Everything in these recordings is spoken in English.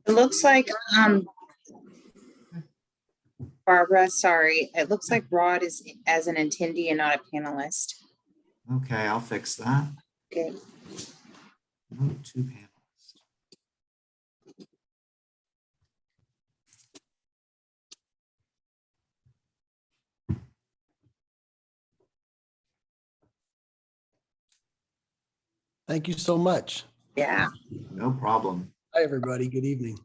It looks like, Barbara, sorry, it looks like Rod is as an attendee and not a panelist. Okay, I'll fix that. Okay. Oh, 2 panelists. Thank you so much. Yeah. No problem. Hi, everybody. Good evening.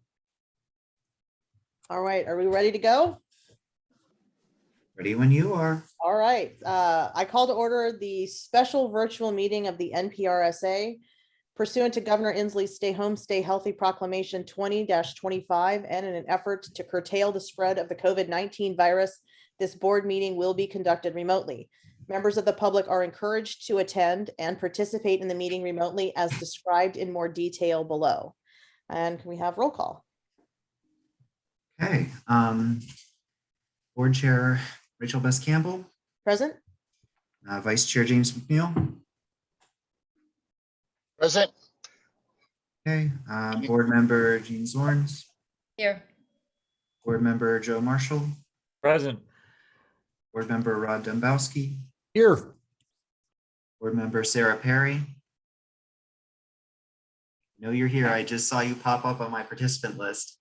All right, are we ready to go? Ready when you are. All right, I call to order the special virtual meeting of the NPRSA pursuant to Governor Inslee's Stay Home, Stay Healthy Proclamation 20-25, and in an effort to curtail the spread of the COVID-19 virus, this board meeting will be conducted remotely. Members of the public are encouraged to attend and participate in the meeting remotely as described in more detail below. And can we have roll call? Okay. Board Chair Rachel Best Campbell. Present? Vice Chair James McNeil. Present. Okay. Board Member Jean Zorns. Here. Board Member Joe Marshall. Present. Board Member Rod Dembowski. Here. Board Member Sarah Perry. No, you're here. I just saw you pop up on my participant list.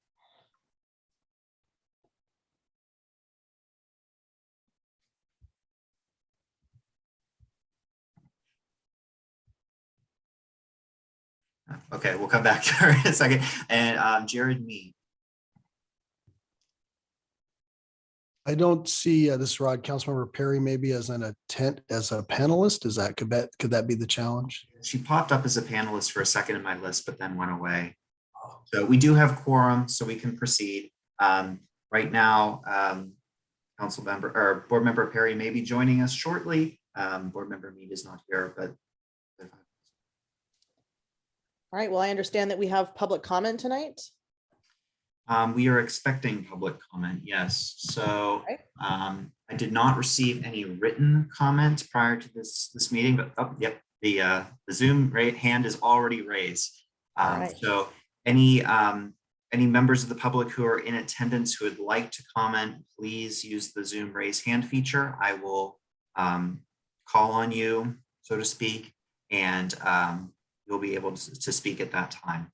Okay, we'll come back to her in a second. And Jared Mead. I don't see this Rod, Councilmember Perry, maybe as a panelist. Is that could that be the challenge? She popped up as a panelist for a second in my list, but then went away. So we do have quorum, so we can proceed. Right now, council member or board member Perry may be joining us shortly. Board member Mead is not here, but. All right, well, I understand that we have public comment tonight. We are expecting public comment, yes. So I did not receive any written comments prior to this meeting, but yep, the Zoom hand is already raised. So any members of the public who are in attendance who would like to comment, please use the Zoom raise hand feature. I will call on you, so to speak, and you'll be able to speak at that time.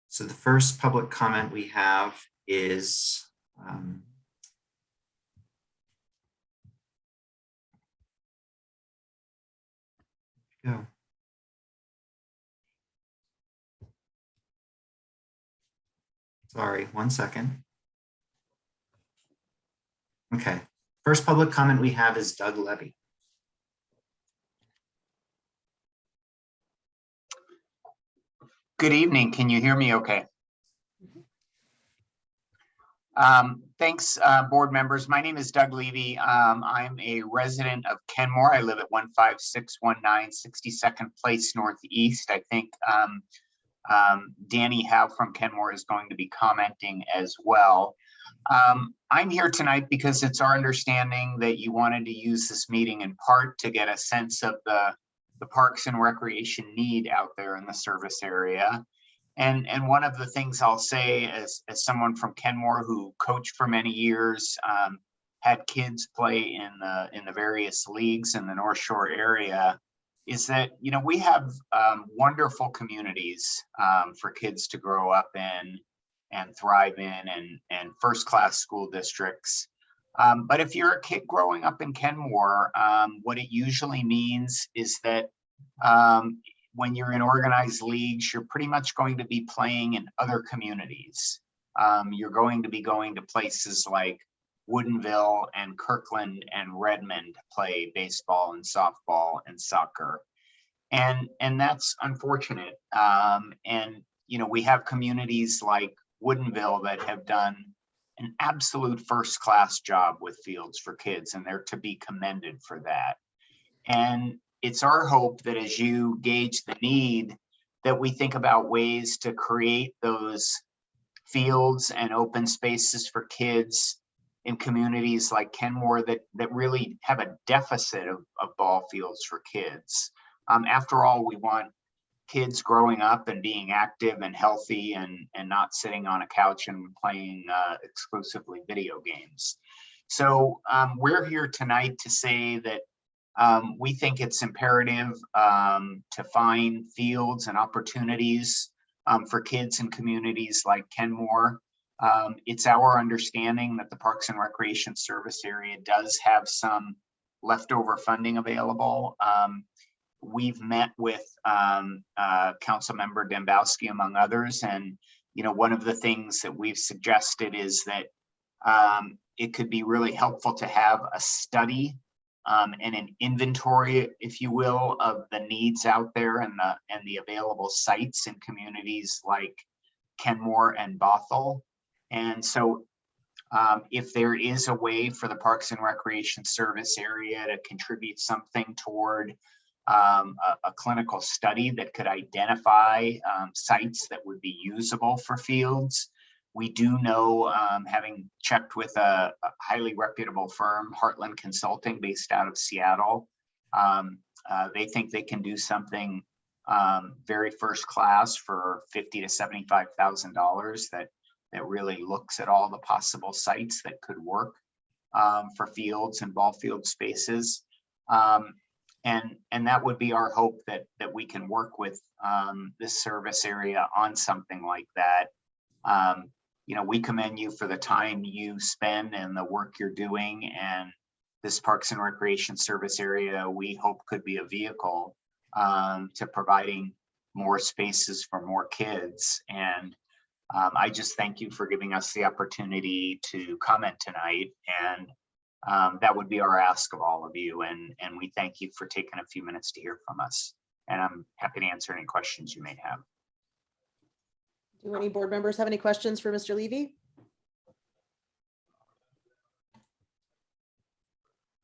So the first public comment we have is go. Sorry, 1 second. Okay, first public comment we have is Doug Levy. Good evening. Can you hear me okay? Thanks, board members. My name is Doug Levy. I'm a resident of Kenmore. I live at 15619 62nd Place Northeast. I think Danny Howe from Kenmore is going to be commenting as well. I'm here tonight because it's our understanding that you wanted to use this meeting in part to get a sense of the parks and recreation need out there in the service area. And one of the things I'll say as someone from Kenmore who coached for many years, had kids play in the various leagues in the North Shore area, is that, you know, we have wonderful communities for kids to grow up in and thrive in, and first-class school districts. But if you're a kid growing up in Kenmore, what it usually means is that when you're in organized leagues, you're pretty much going to be playing in other communities. You're going to be going to places like Woodinville and Kirkland and Redmond to play baseball and softball and soccer. And that's unfortunate. And, you know, we have communities like Woodinville that have done an absolute first-class job with fields for kids, and they're to be commended for that. And it's our hope that as you gauge the need, that we think about ways to create those fields and open spaces for kids in communities like Kenmore that really have a deficit of ball fields for kids. After all, we want kids growing up and being active and healthy and not sitting on a couch and playing exclusively video games. So we're here tonight to say that we think it's imperative to find fields and opportunities for kids in communities like Kenmore. It's our understanding that the Parks and Recreation Service area does have some leftover funding available. We've met with Councilmember Dembowski, among others, and one of the things that we've suggested is that it could be really helpful to have a study and an inventory, if you will, of the needs out there and the available sites in communities like Kenmore and Bothell. And so if there is a way for the Parks and Recreation Service area to contribute something toward a clinical study that could identify sites that would be usable for fields. We do know, having checked with a highly reputable firm, Heartland Consulting, based out of Seattle, they think they can do something very first class for $50,000 to $75,000 that really looks at all the possible sites that could work for fields and ball field spaces. And that would be our hope, that we can work with this service area on something like that. We commend you for the time you spend and the work you're doing, and this Parks and Recreation Service area, we hope, could be a vehicle to providing more spaces for more kids. And I just thank you for giving us the opportunity to comment tonight. And that would be our ask of all of you. And we thank you for taking a few minutes to hear from us. And I'm happy to answer any questions you may have. Do any board members have any questions for Mr. Levy?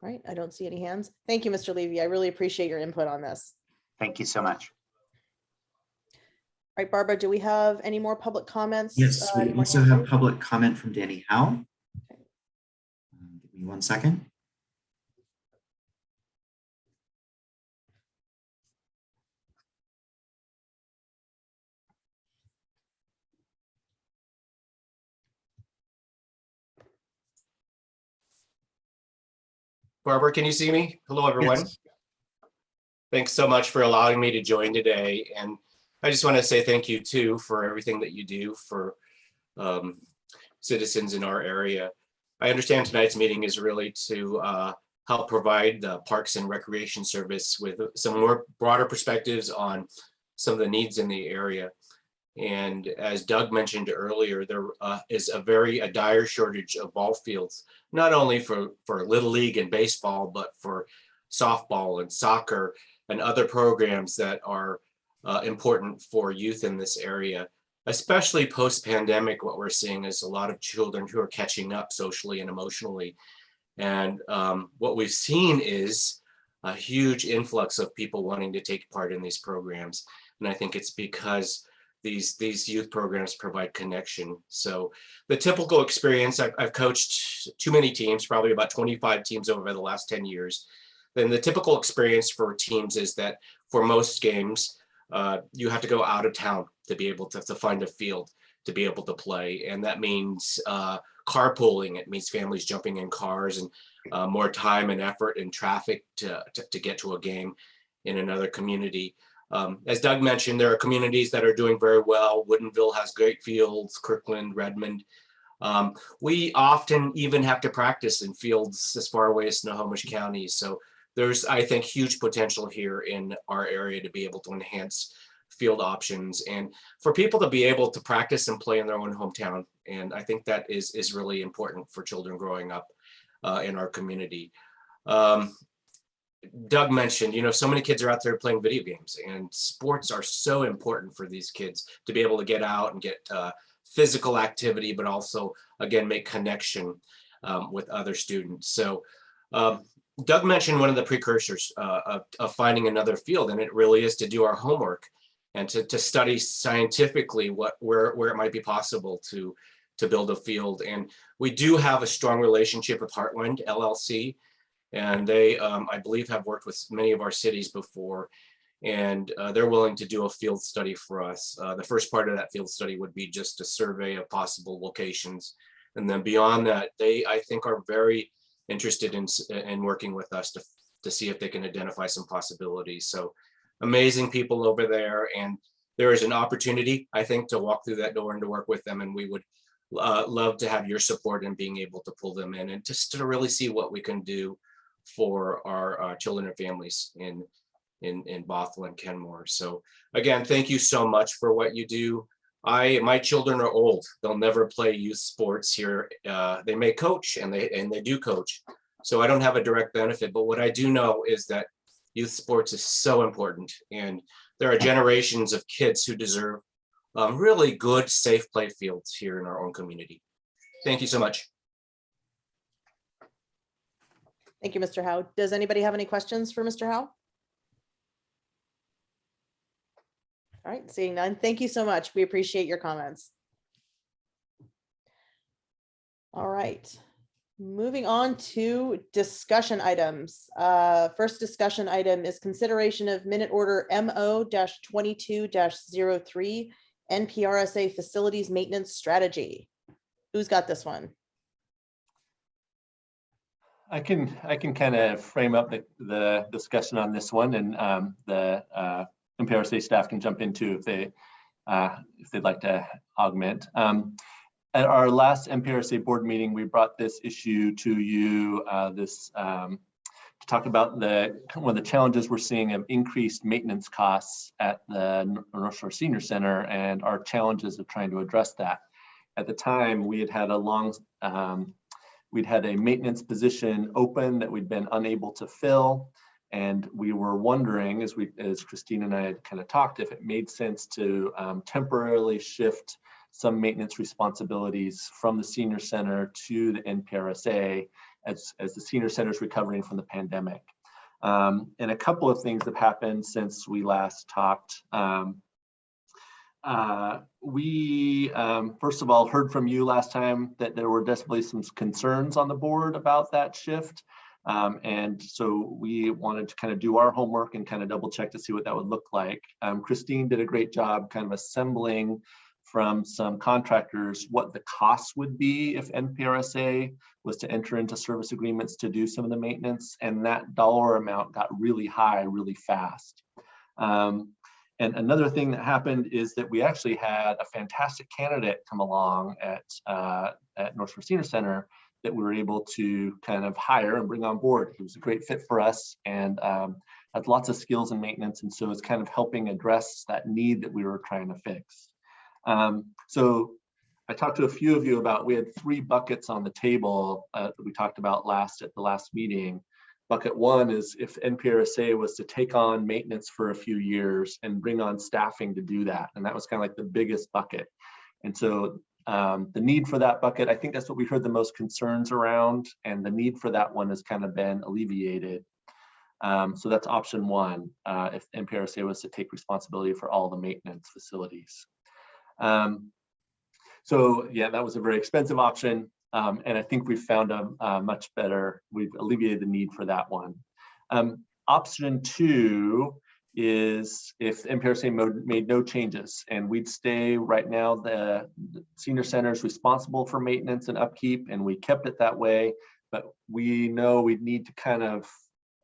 All right, I don't see any hands. Thank you, Mr. Levy. I really appreciate your input on this. Thank you so much. All right, Barbara, do we have any more public comments? Yes, we also have public comment from Danny Howe. Give me 1 second. Barbara, can you see me? Hello, everyone. Yes. Thanks so much for allowing me to join today. And I just want to say thank you too for everything that you do for citizens in our area. I understand tonight's meeting is really to help provide the Parks and Recreation Service with some more broader perspectives on some of the needs in the area. And as Doug mentioned earlier, there is a dire shortage of ball fields, not only for Little League and baseball, but for softball and soccer and other programs that are important for youth in this area. Especially post-pandemic, what we're seeing is a lot of children who are catching up socially and emotionally. And what we've seen is a huge influx of people wanting to take part in these programs. And I think it's because these youth programs provide connection. So the typical experience, I've coached too many teams, probably about 25 teams over the last 10 years. Then the typical experience for teams is that for most games, you have to go out of town to be able to find a field to be able to play. And that means carpooling. It means families jumping in cars and more time and effort and traffic to get to a game in another community. As Doug mentioned, there are communities that are doing very well. Woodinville has great fields, Kirkland, Redmond. We often even have to practice in fields as far away as Snohomish County. So there's, I think, huge potential here in our area to be able to enhance field options and for people to be able to practice and play in their own hometown. And I think that is really important for children growing up in our community. Doug mentioned, so many kids are out there playing video games, and sports are so important for these kids to be able to get out and get physical activity, but also, again, make connection with other students. So Doug mentioned one of the precursors of finding another field, and it really is to do our homework and to study scientifically where it might be possible to to build a field. And we do have a strong relationship with Heartland LLC. And they, I believe, have worked with many of our cities before. And they're willing to do a field study for us. The first part of that field study would be just a survey of possible locations. And then beyond that, they, I think, are very interested in working with us to see if they can identify some possibilities. So amazing people over there. And there is an opportunity, I think, to walk through that door and to work with them. And we would love to have your support in being able to pull them in and just to really see what we can do for our children and families in Bothell and Kenmore. So again, thank you so much for what you do. My children are old. They'll never play youth sports here. They may coach and they do coach. So I don't have a direct benefit, but what I do know is that youth sports is so important. And there are generations of kids who deserve really good, safe play fields here in our own community. Thank you so much. Thank you, Mr. Howe. Does anybody have any questions for Mr. Howe? All right, seeing none. Thank you so much. We appreciate your comments. All right, moving on to discussion items. First discussion item is consideration of minute order MO-22-03 NPRSA Facilities Maintenance Strategy. Who's got this one? I can kind of frame up the discussion on this one, and the NPRSA staff can jump into if they'd like to augment. At our last NPRSA board meeting, we brought this issue to you to talk about one of the challenges we're seeing of increased maintenance costs at the North Shore Senior Center and our challenges of trying to address that. At the time, we had we'd had a maintenance position open that we'd been unable to fill. And we were wondering, as Christine and I had kind of talked, if it made sense to temporarily shift some maintenance responsibilities from the senior center to the NPRSA as the senior center is recovering from the pandemic. And a couple of things have happened since we last talked. We first of all heard from you last time that there were definitely some concerns on the board about that shift. And so we wanted to kind of do our homework and kind of double check to see what that would look like. Christine did a great job kind of assembling from some contractors what the costs would be if NPRSA was to enter into service agreements to do some of the maintenance, and that dollar amount got really high really fast. And another thing that happened is that we actually had a fantastic candidate come along at North Shore Senior Center that we were able to kind of hire and bring on board. He was a great fit for us and had lots of skills in maintenance, and so it's kind of helping address that need that we were trying to fix. So I talked to a few of you about, we had 3 buckets on the table that we talked about at the last meeting. Bucket 1 is if NPRSA was to take on maintenance for a few years and bring on staffing to do that. And that was kind of like the biggest bucket. And so the need for that bucket, I think that's what we heard the most concerns around, and the need for that one has kind of been alleviated. So that's option 1, if NPRSA was to take responsibility for all the maintenance facilities. So yeah, that was a very expensive option. And I think we've found a much better, we've alleviated the need for that one. Option 2 is if NPRSA made no changes and we'd stay right now, the senior center is responsible for maintenance and upkeep, and we kept it that way, but we know we'd need to kind of,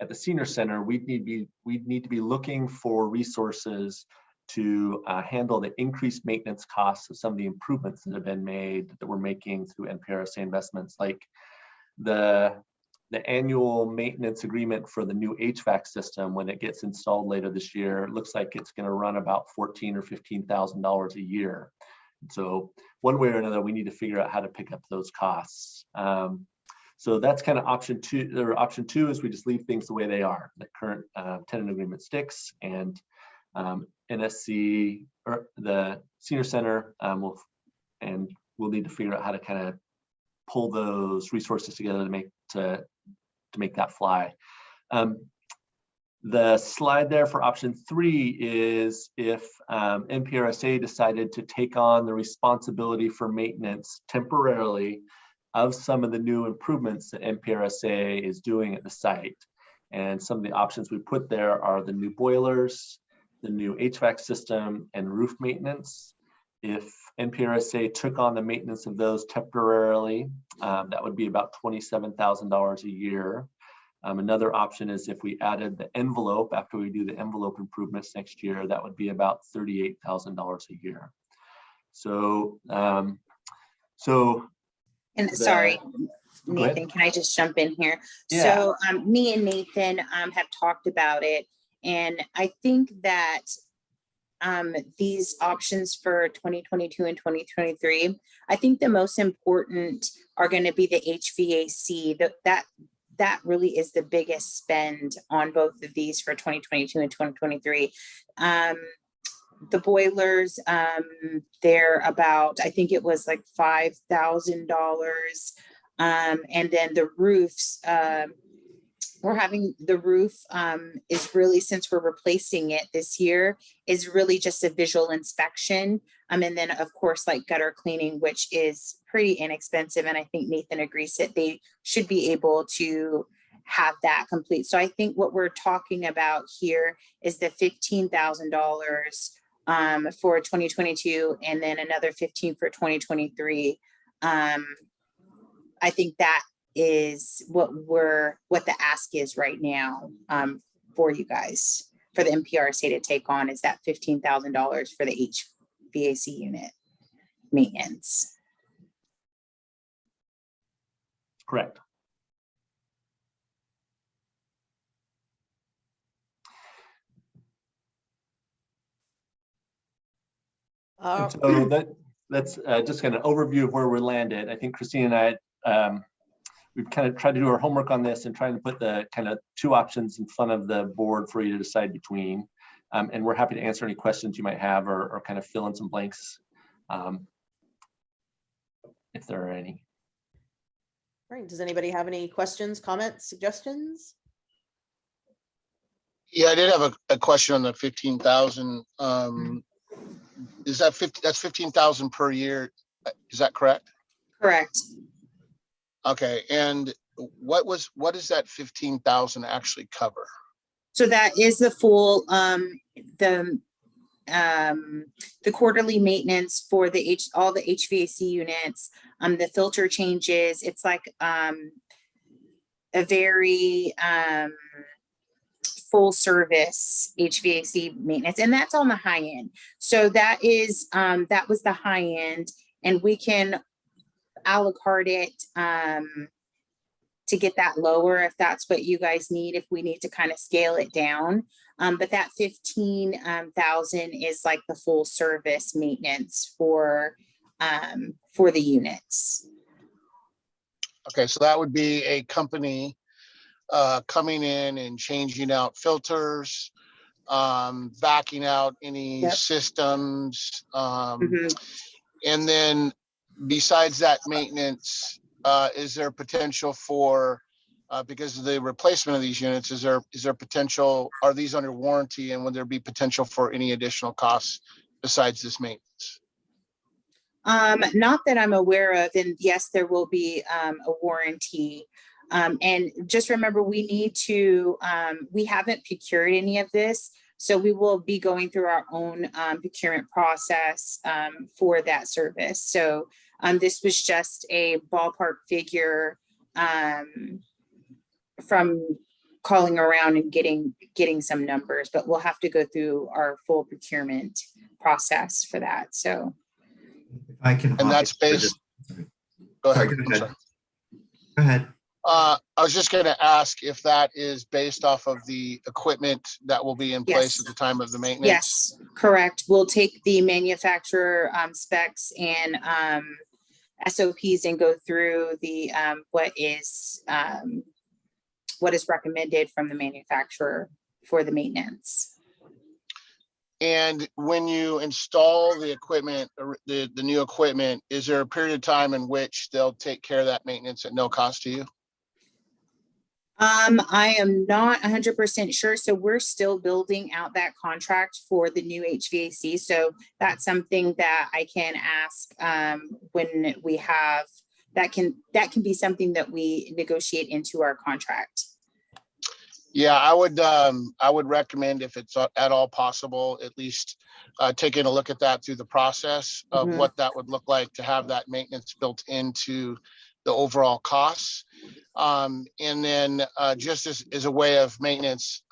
at the senior center, we'd need to be looking for resources to handle the increased maintenance costs of some of the improvements that have been made that we're making through NPRSA investments, like the annual maintenance agreement for the new HVAC system. When it gets installed later this year, it looks like it's going to run about $14,000 or $15,000 a year. So one way or another, we need to figure out how to pick up those costs. So that's kind of option 2. Or option 2 is we just leave things the way they are. The current tenant agreement sticks, and NSC or the senior center we'll need to figure out how to kind of pull those resources together to make that fly. The slide there for option 3 is if NPRSA decided to take on the responsibility for maintenance temporarily of some of the new improvements that NPRSA is doing at the site. And some of the options we put there are the new boilers, the new HVAC system, and roof maintenance. If NPRSA took on the maintenance of those temporarily, that would be about $27,000 a year. Another option is if we added the envelope after we do the envelope improvements next year, that would be about $38,000 a year. So, And sorry, Go ahead. Nathan, can I just jump in here? Yeah. So me and Nathan have talked about it, and I think that these options for 2022 and 2023, I think the most important are going to be the HVAC. That really is the biggest spend on both of these for 2022 and 2023. The boilers, they're about, I think it was like $5,000. And then the roofs, we're having the roof is really, since we're replacing it this year, is really just a visual inspection. And then of course, like gutter cleaning, which is pretty inexpensive. And I think Nathan agrees that they should be able to have that complete. So I think what we're talking about here is the $15,000 for 2022, and then another 15 for 2023. I think that is what the ask is right now for you guys, for the NPRSA to take on, is that $15,000 for the HVAC unit maintenance. Correct. And so that's just kind of overview of where we landed. I think Christine and I, we've kind of tried to do our homework on this and trying to put the kind of 2 options in front of the board for you to decide between. And we're happy to answer any questions you might have or kind of fill in some blanks if there are any. All right, does anybody have any questions, comments, suggestions? Yeah, I did have a question on the 15,000. Is that 50? That's 15,000 per year. Is that correct? Correct. Okay. And what does that 15,000 actually cover? So that is the full, the quarterly maintenance for all the HVAC units, the filter changes. It's like a very full service HVAC maintenance, and that's on the high end. So that is that was the high end, and we can a la carte it to get that lower if that's what you guys need, if we need to kind of scale it down. But that 15,000 is like the full service maintenance for the units. Okay, so that would be a company coming in and changing out filters, backing out any Yep. systems. Mhm. And then besides that maintenance, is there potential for, because of the replacement of these units, is there potential, are these under warranty, and would there be potential for any additional costs besides this maintenance? Not that I'm aware of, and yes, there will be a warranty. And just remember, we need to, we haven't procured any of this, so we will be going through our own procurement process for that service. So this was just a ballpark figure from calling around and getting some numbers, but we'll have to go through our full procurement process for that. So. If I can. And that's based. Go ahead. Sorry, go I'm ahead. sorry. Go ahead. I was just going to ask if that is based off of the equipment that will be in place Yes. at the time of the maintenance. Yes, correct. We'll take the manufacturer specs and SOPs and go through the what is recommended from the manufacturer for the maintenance. And when you install the equipment, or the new equipment, is there a period of time in which they'll take care of that maintenance at no cost to you? I am not 100% sure. So we're still building out that contract for the new HVAC. So that's something that I can ask when we have that can be something that we negotiate into our contract. Yeah, I would recommend, if it's at all possible, at least taking a look at that through the process of what that would look like to have that maintenance built into the overall costs. And then just as a way of maintenance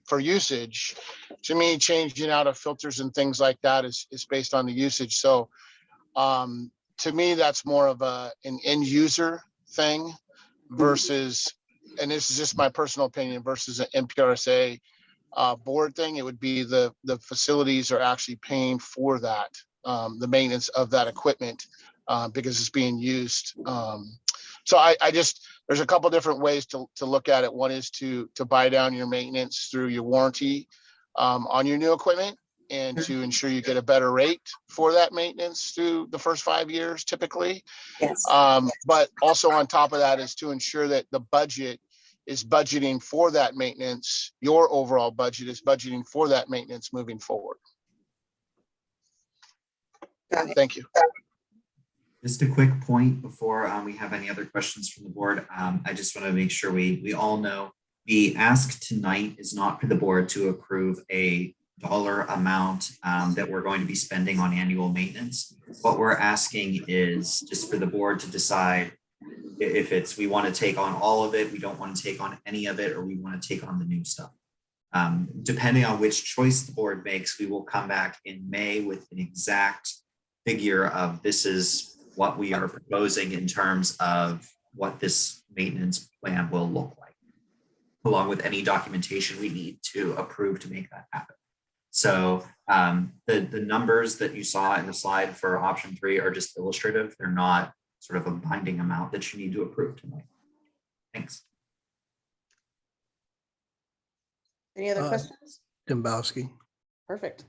for usage, to me, changing out of filters and things like that is based on the usage. So to me, that's more of an end user thing versus, and this is just my personal opinion, versus an NPRSA board thing. It would be the facilities are actually paying for that, the maintenance of that equipment because it's being used. So I just, there's a couple different ways to look at it. One is to buy down your maintenance through your warranty on your new equipment, and to ensure you get a better rate for that maintenance through the first 5 years typically. Yes. But also on top of that is to ensure that the budget is budgeting for that maintenance. Your overall budget is budgeting for that maintenance moving forward. Got it. Thank you. Just a quick point before we have any other questions from the board. I just want to make sure we all know the ask tonight is not for the board to approve a dollar amount that we're going to be spending on annual maintenance. What we're asking is just for the board to decide if it's, we want to take on all of it, we don't want to take on any of it, or we want to take on the new stuff. Depending on which choice the board makes, we will come back in May with an exact figure of this is what we are proposing in terms of what this maintenance plan will look like, along with any documentation we need to approve to make that happen. So the numbers that you saw in the slide for option 3 are just illustrative. They're not sort of a binding amount that you need to approve tonight. Thanks. Any other questions? Dembowski. Perfect.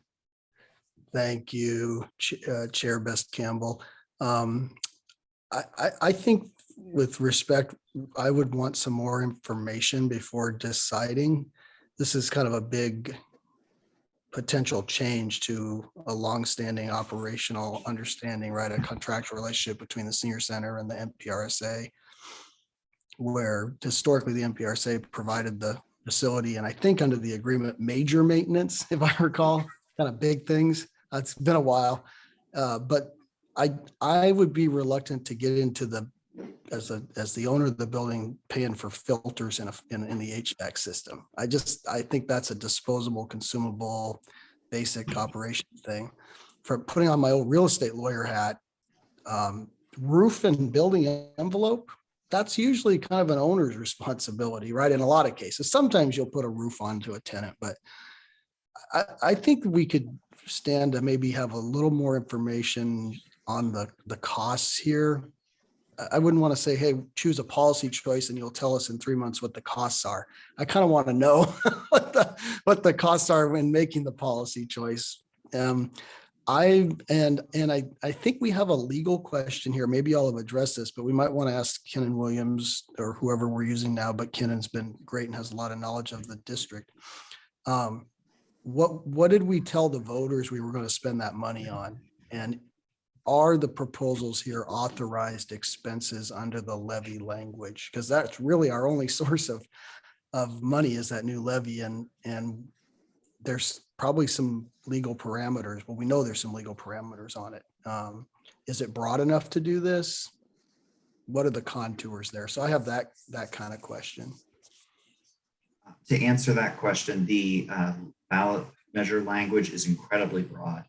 Thank you, Chair Best Campbell. I think with respect, I would want some more information before deciding. This is kind of a big potential change to a longstanding operational understanding, right? A contractual relationship between the senior center and the NPRSA, where historically the NPRSA provided the facility, and I think under the agreement, major maintenance, if I recall, kind of big things. It's been a while, but I would be reluctant to get into the, as the owner of the building, paying for filters in the HVAC system. I think that's a disposable, consumable, basic operation thing. For putting on my old real estate lawyer hat, roof and building envelope, that's usually kind of an owner's responsibility, right? In a lot of cases, sometimes you'll put a roof onto a tenant, but I think we could stand to maybe have a little more information on the costs here. I wouldn't want to say, hey, choose a policy choice and you'll tell us in 3 months what the costs are. I kind of want to know what the costs are when making the policy choice. I think we have a legal question here. Maybe I'll have addressed this, but we might want to ask Kenan Williams or whoever we're using now, but Kenan's been great and has a lot of knowledge of the district. What did we tell the voters we were going to spend that money on? And are the proposals here authorized expenses under the levy language? Because that's really our only source of money is that new levy. And there's probably some legal parameters. Well, we know there's some legal parameters on it. Is it broad enough to do this? What are the contours there? So I have that kind of question. To answer that question, the ballot measure language is incredibly broad.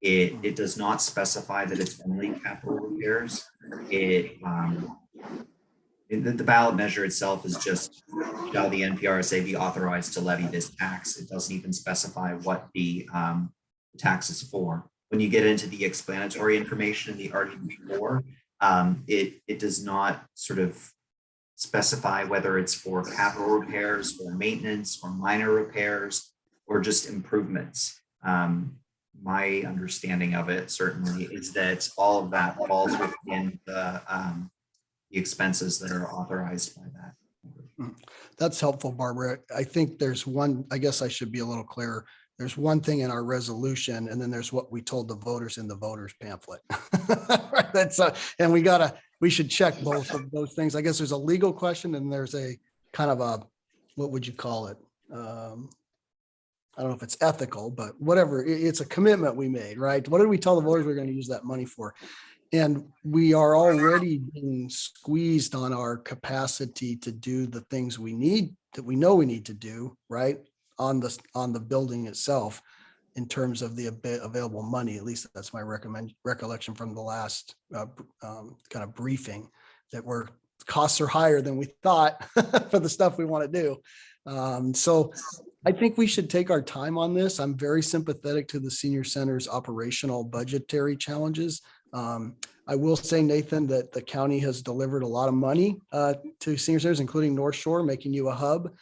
It does not specify that it's only capital repairs. The ballot measure itself is just, shall the NPRSA be authorized to levy this tax? It doesn't even specify what the tax is for. When you get into the explanatory information in the Article 4, it does not sort of specify whether it's for capital repairs or maintenance or minor repairs or just improvements. My understanding of it certainly is that all of that falls within the expenses that are authorized by that. That's helpful, Barbara. I think there's one, I guess I should be a little clearer. There's one thing in our resolution, and then there's what we told the voters in the voters pamphlet. That's, and we should check both of those things. I guess there's a legal question and there's a kind of a, what would you call it? I don't know if it's ethical, but whatever, it's a commitment we made, right? What did we tell the voters we're going to use that money for? And we are already being squeezed on our capacity to do the things we need, that we know we need to do, right? On the building itself, in terms of the available money. At least that's my recollection from the last kind of briefing, that costs are higher than we thought for the stuff we want to do. So I think we should take our time on this. I'm very sympathetic to the senior center's operational budgetary challenges. I will say, Nathan, that the county has delivered a lot of money to senior centers, including North Shore, making you a hub.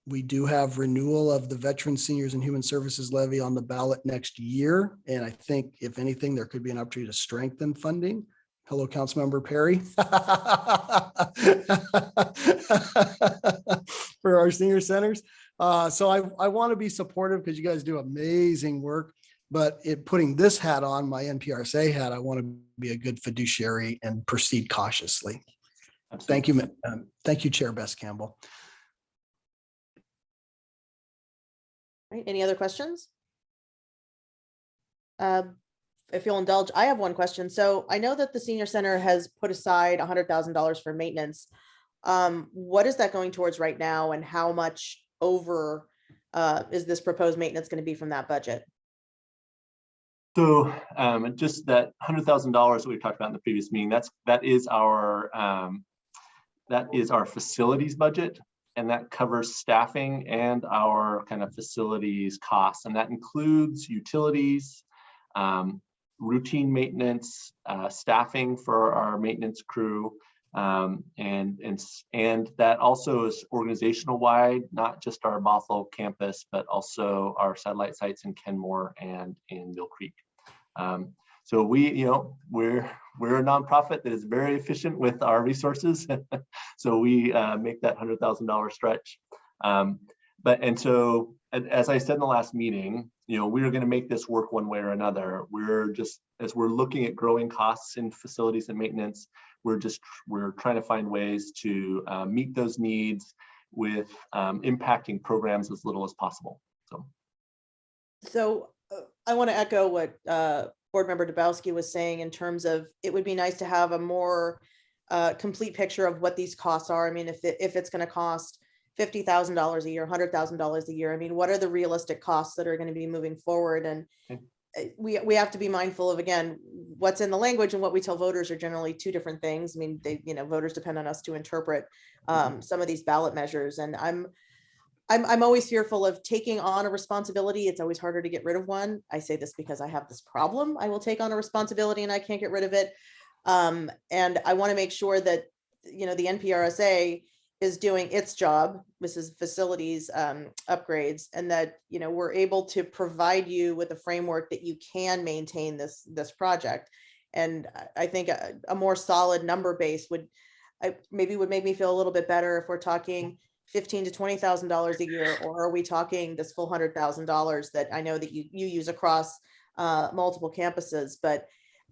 We do have renewal of the Veteran Seniors and Human Services Levy on the ballot next year. And I think if anything, there could be an opportunity to strengthen funding. Hello, Councilmember Perry. For our senior centers. So I want to be supportive because you guys do amazing work. But putting this hat on, my NPRSA hat, I want to be a good fiduciary and proceed cautiously. Absolutely. Thank you. Thank you, Chair Bess Campbell. All right, any other questions? If you'll indulge, I have one question. So I know that the senior center has put aside $100,000 for maintenance. What is that going towards right now, and how much over is this proposed maintenance going to be from that budget? So just that $100,000 that we talked about in the previous meeting, that is our facilities budget, and that covers staffing and our kind of facilities costs, and that includes utilities, routine maintenance, staffing for our maintenance crew, and that also is organizational wide, not just our Bothell campus, but also our satellite sites in Kenmore and in Mill Creek. So we're a nonprofit that is very efficient with our resources. So we make that $100,000 stretch. So as I said in the last meeting, we are going to make this work one way or another. As we're looking at growing costs in facilities and maintenance, we're trying to find ways to meet those needs with impacting programs as little as possible. So I want to echo what Board Member Dabowski was saying in terms of it would be nice to have a more complete picture of what these costs are. I mean, if it's going to cost $50,000 a year, $100,000 a year, I mean, what are the realistic costs that are going to be moving forward? And we have to be mindful of, again, what's in the language and what we tell voters are generally two different things. I mean, voters depend on us to interpret some of these ballot measures. And I'm always fearful of taking on a responsibility. It's always harder to get rid of one. I say this because I have this problem. I will take on a responsibility and I can't get rid of it. And I want to make sure that, the NPRSA is doing its job, this is facilities upgrades, and that, we're able to provide you with a framework that you can maintain this project. And I think a more solid number base would make me feel a little bit better if we're talking $15,000 to $20,000 a year, or are we talking this full $100,000 that I know that you use across multiple campuses? But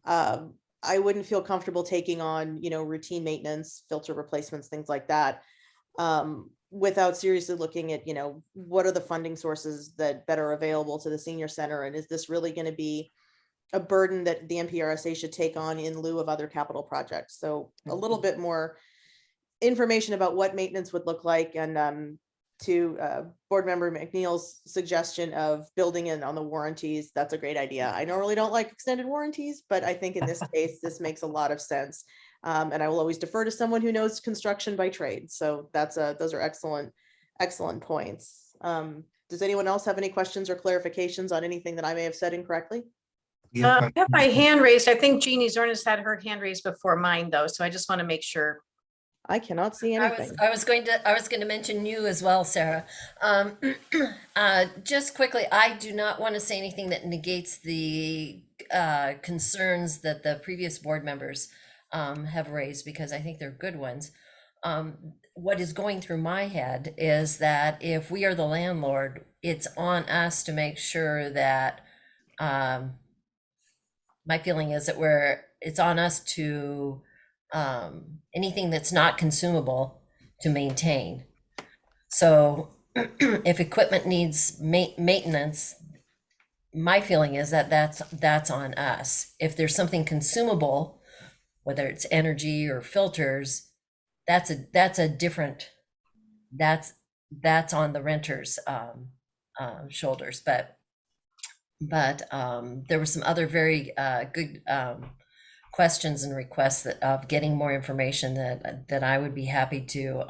I wouldn't feel comfortable taking on, routine maintenance, filter replacements, things like that, without seriously looking at, what are the funding sources that are available to the senior center, and is this really going to be a burden that the NPRSA should take on in lieu of other capital projects? So a little bit more information about what maintenance would look like, and to Board Member McNeil's suggestion of building in on the warranties, that's a great idea. I normally don't like extended warranties, but I think in this case, this makes a lot of sense. And I will always defer to someone who knows construction by trade. So those are excellent points. Does anyone else have any questions or clarifications on anything that I may have said incorrectly? I have my hand raised. I think Jeannie Zornis had her hand raised before mine, though. So I just want to make sure. I cannot see anything. I was going to mention you as well, Sarah. Just quickly, I do not want to say anything that negates the concerns that the previous board members have raised, because I think they're good ones. what is going through my head is that if we are the landlord, it's on us to make sure that, my feeling is that it's on us to, anything that's not consumable to maintain. So if equipment needs maintenance, my feeling is that that's on us. If there's something consumable, whether it's energy or filters, that's a different, that's on the renter's shoulders. But there were some other very good questions and requests of getting more information that I would be happy to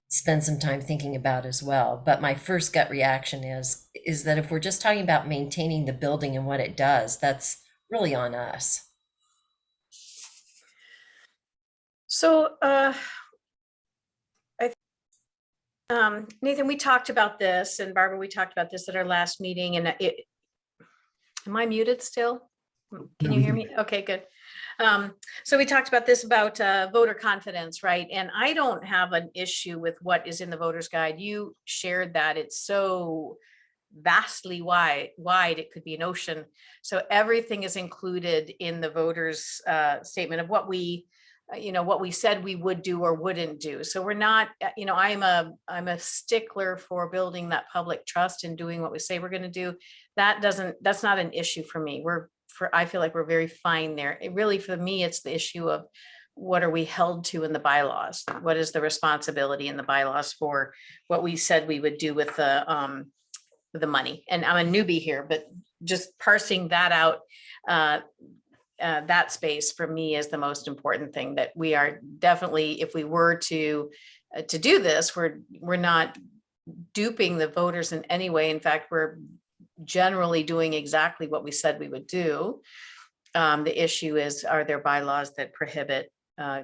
spend some time thinking about as well. But my first gut reaction is that if we're just talking about maintaining the building and what it does, that's really on us. So, Nathan, we talked about this, and Barbara, we talked about this at our last meeting, and am I muted still? Can you hear me? Okay, good. So we talked about this, about voter confidence, right? And I don't have an issue with what is in the voter's guide. You shared that it's so vastly wide, it could be an ocean. So everything is included in the voters statement of what we, what we said we would do or wouldn't do. So we're not, I'm a stickler for building that public trust and doing what we say we're going to do. That's not an issue for me. I feel like we're very fine there. It really, for me, it's the issue of what are we held to in the bylaws? What is the responsibility in the bylaws for what we said we would do with the money? And I'm a newbie here, but just parsing that out, that space for me is the most important thing, that we are definitely, if we were to do this, we're not duping the voters in any way. In fact, we're generally doing exactly what we said we would do. The issue is, are there bylaws that prohibit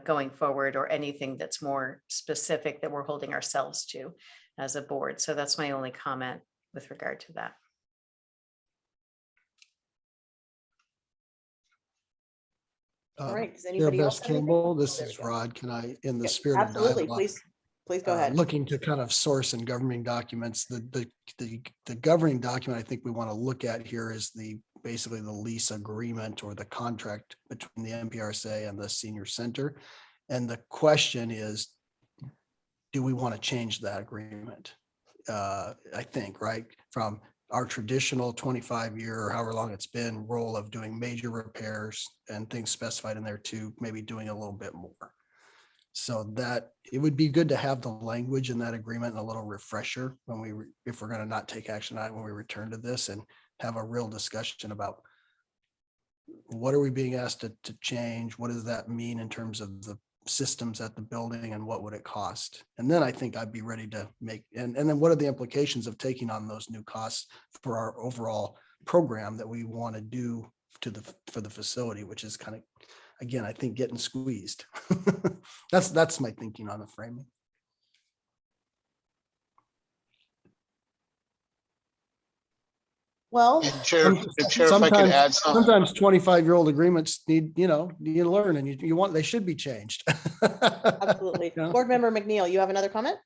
going forward, or anything that's more specific that we're holding ourselves to as a board? So that's my only comment with regard to that. All right, does Chair anybody else Beth have anything? Campbell, this There is we go. Rod. Can I, in the Yeah, spirit of absolutely, dialogue, please go ahead. looking to kind of source and governing documents, the governing document I think we want to look at here is basically the lease agreement or the contract between the NPRSA and the senior center. And the question is, do we want to change that agreement? I think, right, from our traditional 25-year or however long it's been role of doing major repairs and things specified in there to maybe doing a little bit more. So that it would be good to have the language in that agreement and a little refresher when if we're going to not take action on it when we return to this, and have a real discussion about what are we being asked to change? What does that mean in terms of the systems at the building, and what would it cost? And then I think I'd be ready to make, and then what are the implications of taking on those new costs for our overall program that we want to do for the facility, which is kind of, again, I think getting squeezed. That's my thinking on the framing. Well, And Chair, if I could add something. Sometimes 25-year-old agreements need to learn, and they should be changed. absolutely. Yeah. Board Member McNeil, you have another comment?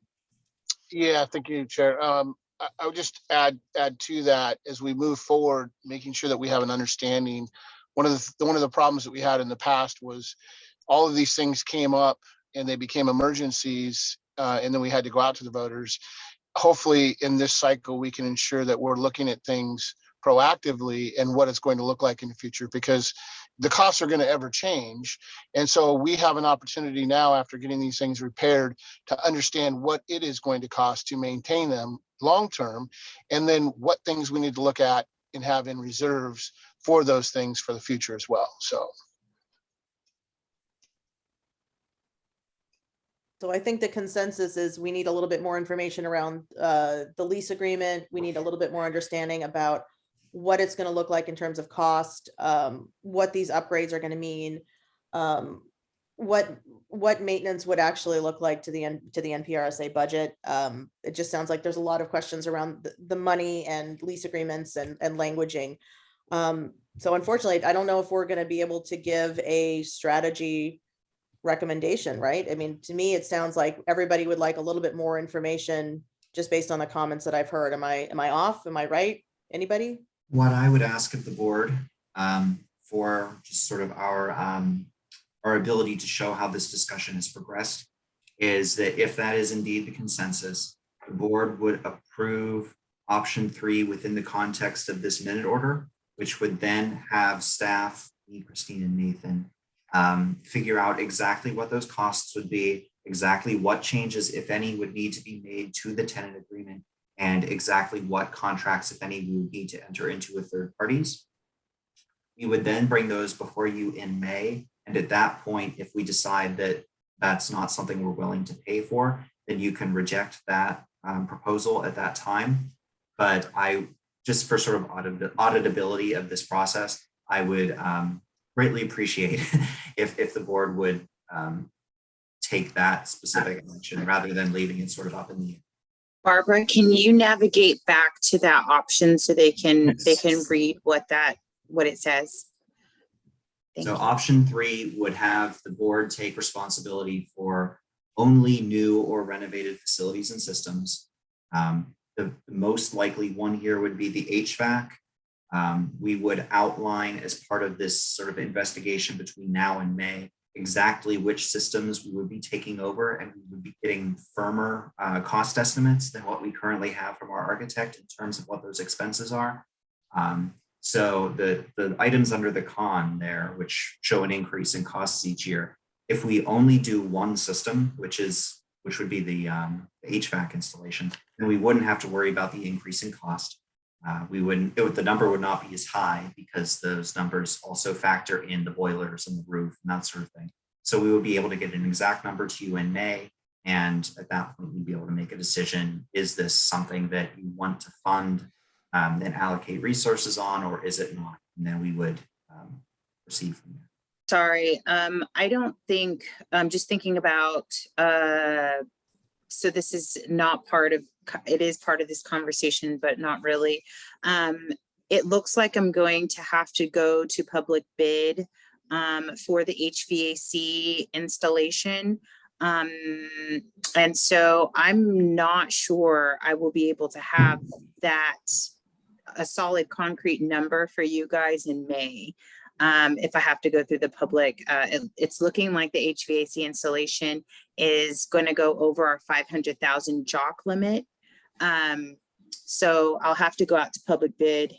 Yeah, thank you, Chair. I would just add to that as we move forward, making sure that we have an understanding. One of the problems that we had in the past was all of these things came up and they became emergencies, and then we had to go out to the voters. Hopefully in this cycle, we can ensure that we're looking at things proactively and what it's going to look like in the future, because the costs are going to ever change. And so we have an opportunity now, after getting these things repaired, to understand what it is going to cost to maintain them long-term, and then what things we need to look at and have in reserves for those things for the future as well. So I think the consensus is we need a little bit more information around the lease agreement. We need a little bit more understanding about what it's going to look like in terms of cost, what these upgrades are going to mean, what maintenance would actually look like to the NPRSA budget. It just sounds like there's a lot of questions around the money and lease agreements and languaging. So unfortunately, I don't know if we're going to be able to give a strategy recommendation, right? I mean, to me, it sounds like everybody would like a little bit more information just based on the comments that I've heard. Am I off? Am I right? Anybody? What I would ask of the board for just sort of our ability to show how this discussion has progressed is that if that is indeed the consensus, the board would approve option 3 within the context of this minute order, which would then have staff, me, Christine, and Nathan, figure out exactly what those costs would be, exactly what changes, if any, would need to be made to the tenant agreement, and exactly what contracts, if any, we would need to enter into with third parties. We would then bring those before you in May. And at that point, if we decide that that's not something we're willing to pay for, then you can reject that proposal at that time. But I, just for sort of auditability of this process, I would greatly appreciate if the board would take that specific action rather than leaving it sort of up in the air. Barbara, can you navigate back to that option so they can read what it says? Thank So you. option 3 would have the board take responsibility for only new or renovated facilities and systems. The most likely one here would be the HVAC. We would outline as part of this sort of investigation between now and May exactly which systems we would be taking over, and we would be getting firmer cost estimates than what we currently have from our architect in terms of what those expenses are. So the items under the con there, which show an increase in costs each year, if we only do one system, which would be the HVAC installation, then we wouldn't have to worry about the increase in cost. The number would not be as high because those numbers also factor in the boilers and the roof and that sort of thing. So we would be able to get an exact number to you in May. And at that point, we'd be able to make a decision. Is this something that you want to fund and allocate resources on, or is it not? And then we would proceed from there. Sorry, I don't think, I'm just thinking about, so this is not part of, it is part of this conversation, but not really. It looks like I'm going to have to go to public bid for the HVAC installation. And so I'm not sure I will be able to have a solid concrete number for you guys in May. If I have to go through the public, it's looking like the HVAC installation is going to go over our 500,000 JOC limit. So I'll have to go out to public bid,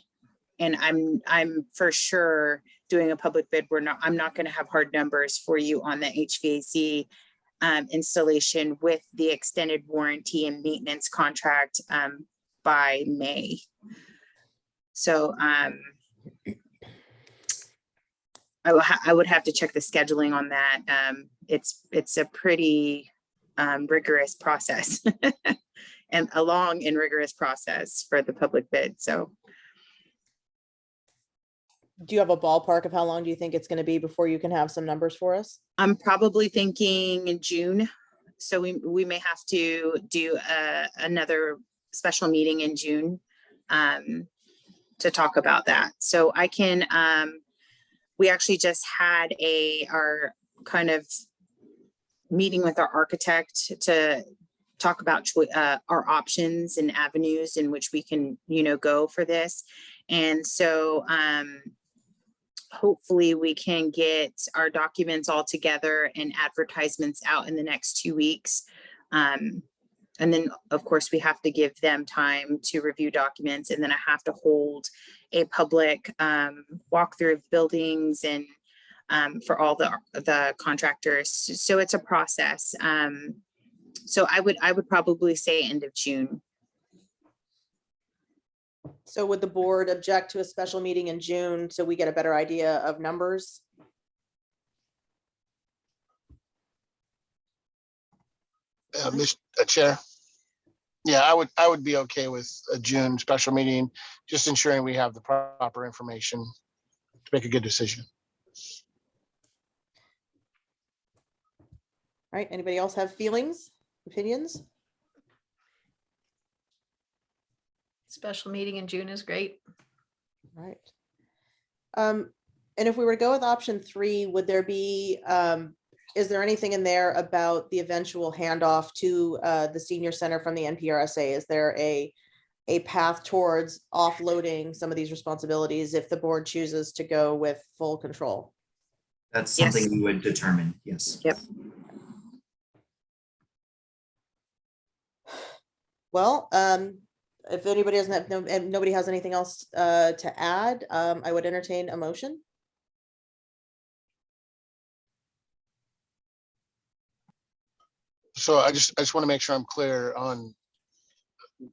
and I'm for sure doing a public bid. I'm not going to have hard numbers for you on the HVAC installation with the extended warranty and maintenance contract by May. So I would have to check the scheduling on that. It's a pretty rigorous process and a long and rigorous process for the public bid. So Do you have a ballpark of how long do you think it's going to be before you can have some numbers for us? I'm probably thinking in June. So we may have to do another special meeting in June to talk about that. So I can, we actually just had our kind of meeting with our architect to talk about our options and avenues in which we can, go for this. And so hopefully we can get our documents all together and advertisements out in the next 2 weeks. And then, of course, we have to give them time to review documents. And then I have to hold a public walkthrough of buildings and for all the contractors. So it's a process. So I would probably say end of June. So would the board object to a special meeting in June so we get a better idea of numbers? Mr. Chair. Yeah, I would be okay with a June special meeting, just ensuring we have the proper information to make a good decision. All right, anybody else have feelings, opinions? Special meeting in June is great. All right. And if we were to go with option 3, would there be is there anything in there about the eventual handoff to the senior center from the NPRSA? Is there a path towards offloading some of these responsibilities if the board chooses to go with full control? That's Yes. something you would determine, yes. Yep. Well, if anybody doesn't have, and nobody has anything else to add, I would entertain a motion. So I just want to make sure I'm clear on,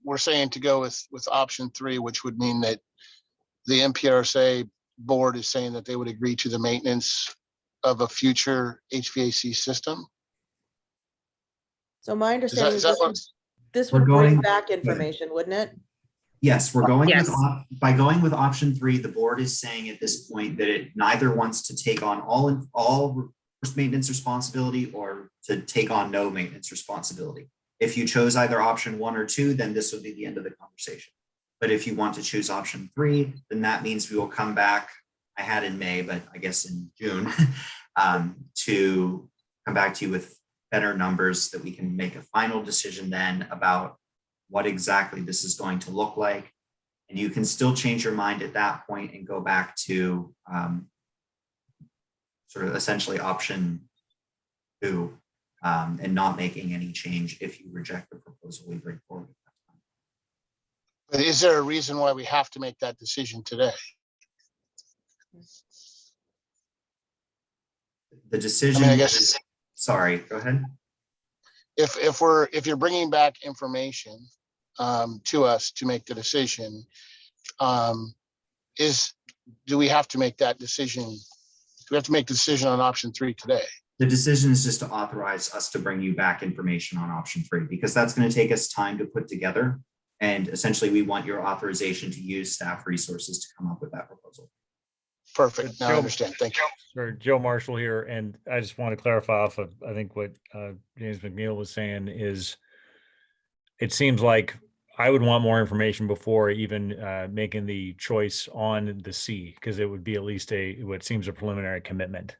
we're saying to go with option 3, which would mean that the NPRSA board is saying that they would agree to the maintenance of a future HVAC system. So my Is that, understanding is is that what? this We're would bring going- back information, wouldn't it? Yes, we're going with, Yes. by going with option 3, the board is saying at this point that it neither wants to take on all maintenance responsibility or to take on no maintenance responsibility. If you chose either option 1 or 2, then this would be the end of the conversation. But if you want to choose option 3, then that means we will come back, I had in May, but I guess in June, to come back to you with better numbers that we can make a final decision then about what exactly this is going to look like. And you can still change your mind at that point and go back to sort of essentially option 2 and not making any change if you reject the proposal we bring forward. But is there a reason why we have to make that decision today? The decision, I guess sorry, go ahead. if you're bringing back information to us to make the decision, do we have to make that decision? Do we have to make the decision on option 3 today? The decision is just to authorize us to bring you back information on option 3, because that's going to take us time to put together. And essentially, we want your authorization to use staff resources to come up with that proposal. Perfect. Now I Joe- understand. Thank you. Sure, Joe Marshall here, and I just want to clarify off of, I think what James McNeil was saying is, it seems like I would want more information before even making the choice on the C, because it would be at least what seems a preliminary commitment.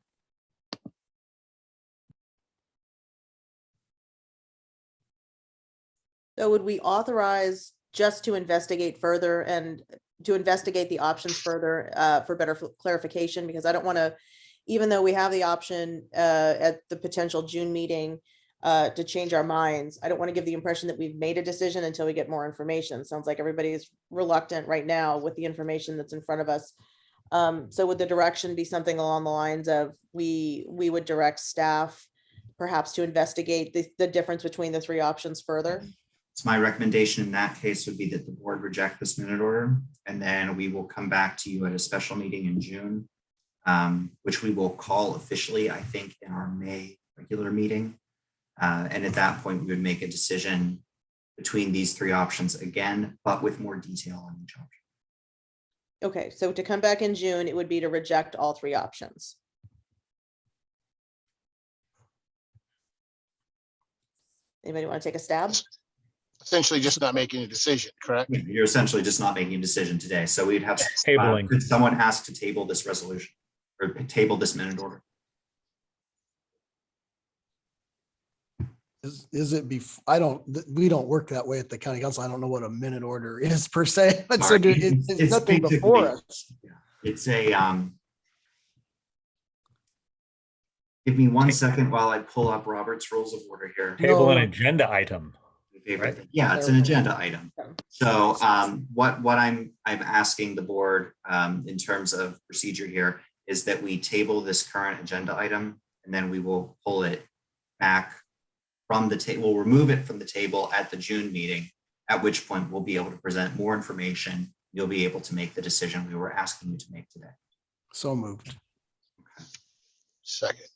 So would we authorize just to investigate further and to investigate the options further for better clarification? Because I don't want to, even though we have the option at the potential June meeting to change our minds, I don't want to give the impression that we've made a decision until we get more information. Sounds like everybody is reluctant right now with the information that's in front of us. So would the direction be something along the lines of we would direct staff perhaps to investigate the difference between the 3 options further? So my recommendation in that case would be that the board reject this minute order, and then we will come back to you at a special meeting in June, which we will call officially, I think, in our May regular meeting. And at that point, we would make a decision between these 3 options again, but with more detail on each option. Okay, so to come back in June, it would be to reject all 3 options. Anybody want to take a stab? Essentially just not making a decision, correct? You're essentially just not making a decision today. So we'd have Tabling. could someone ask to table this resolution or table this minute order? Is it we don't work that way at the county council. I don't know what a minute order is per se, but so Sorry. it's nothing basically- before us. It's a, give me 1 second while I pull up Robert's Rules of Order here. Table an No. agenda item. Favorite. Yeah, it's an agenda item. So what I'm asking the board in terms of procedure here is that we table this current agenda item, and then we will pull it back from the table. We'll remove it from the table at the June meeting, at which point we'll be able to present more information. You'll be able to make the decision we were asking you to make today. So moved. Second.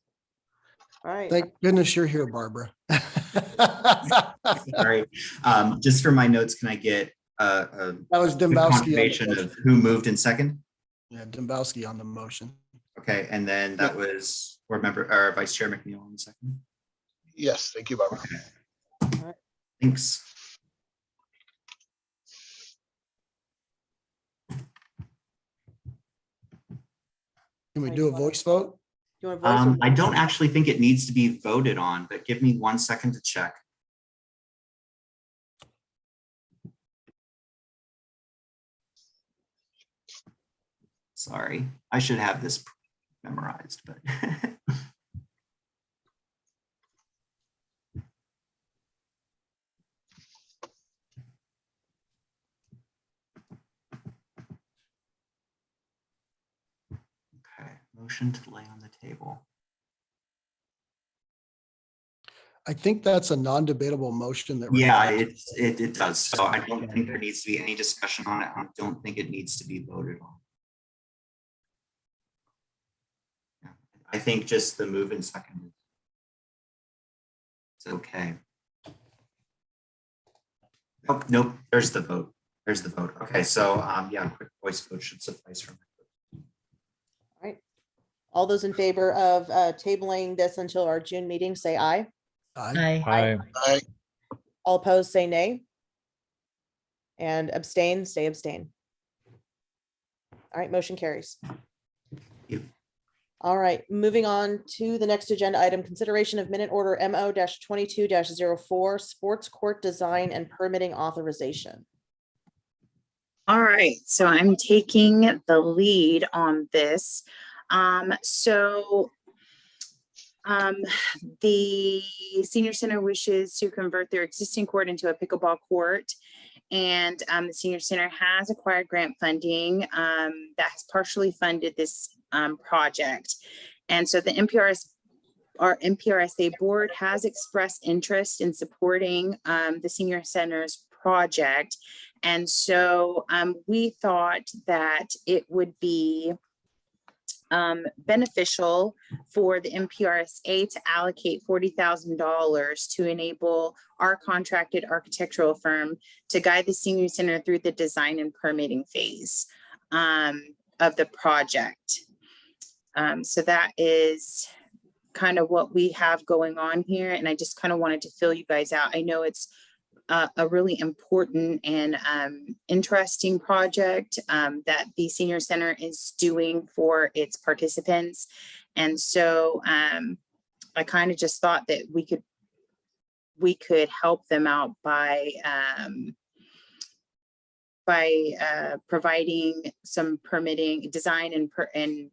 All right. Thank goodness you're here, Barbara. Sorry. Just for my notes, can I get a That was quick Dembowski. confirmation of who moved in second? Yeah, Dembowski on the motion. Okay, and then that was board member or Vice Chair McNeil on the second. Yes, thank you, Barbara. Thanks. Can we do a voice vote? you want to voice? I don't actually think it needs to be voted on, but give me 1 second to check. Sorry, I should have this memorized, but. Okay, motion to lay on the table. I think that's a non-debatable motion that. Yeah, it does. So I don't think there needs to be any discussion on it. I don't think it needs to be voted on. Yeah, I think just the move and second. It's okay. Oh, nope, there's the vote. There's the vote. Okay, so yeah, a quick voice vote should suffice for me. All right. All those in favor of tabling this until our June meeting, say aye. Aye. Hi. All opposed, say nay. And abstain, say abstain. All right, motion carries. You. All right, moving on to the next agenda item, consideration of minute order MO-22-04, sports court design and permitting authorization. All right, so I'm taking the lead on this. The senior center wishes to convert their existing court into a pickleball court. And the senior center has acquired grant funding that has partially funded this project. And so the NPRSA board has expressed interest in supporting the senior center's project. And so we thought that it would be beneficial for the NPRSA to allocate $40,000 to enable our contracted architectural firm to guide the senior center through the design and permitting phase of the project. So that is kind of what we have going on here. And I just kind of wanted to fill you guys out. I know it's a really important and interesting project that the senior center is doing for its participants. And so I kind of just thought that we could help them out by providing some permitting, design and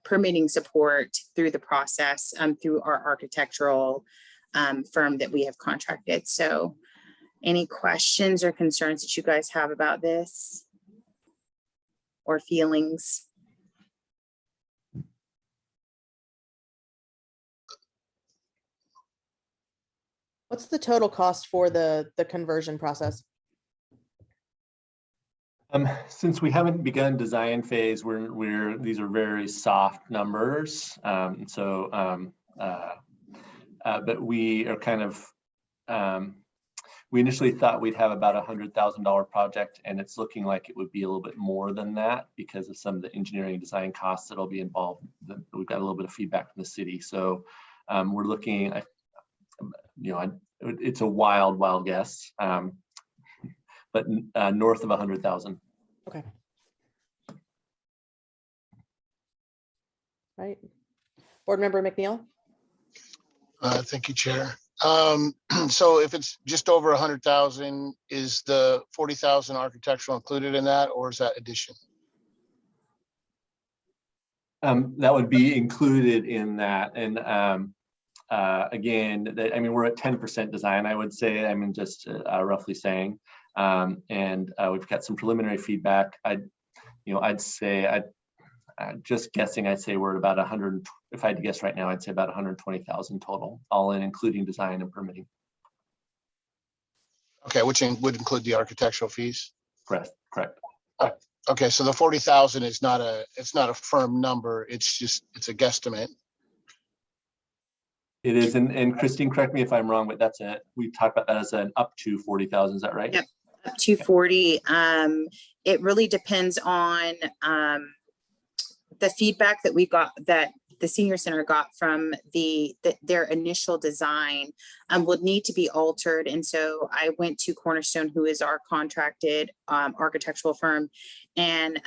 permitting support through the process through our architectural firm that we have contracted. So any questions or concerns that you guys have about this or feelings? What's the total cost for the conversion process? Since we haven't begun design phase, these are very soft numbers. But we are kind of, we initially thought we'd have about $100,000 project, and it's looking like it would be a little bit more than that because of some of the engineering and design costs that'll be involved. We've got a little bit of feedback from the city. So we're looking at, it's a wild guess, but north of 100,000. Okay. Right. Board Member McNeil? Thank you, Chair. So if it's just over 100,000, is the 40,000 architectural included in that, or is that addition? That would be included in that. And again, we're at 10% design, I would say, just roughly saying. And we've got some preliminary feedback. I'd say, just guessing, I'd say we're at about 100. If I had to guess right now, I'd say about 120,000 total, all in, including design and permitting. Okay, which would include the architectural fees? Correct. Okay, so the 40,000 is not a firm number. It's a guesstimate. It is, and Christine, correct me if I'm wrong, but we talked about that as an up to 40,000. Is that right? Yep, up to 40. It really depends on the feedback that we got, that the senior center got from their initial design would need to be altered. And so I went to Cornerstone, who is our contracted architectural firm, and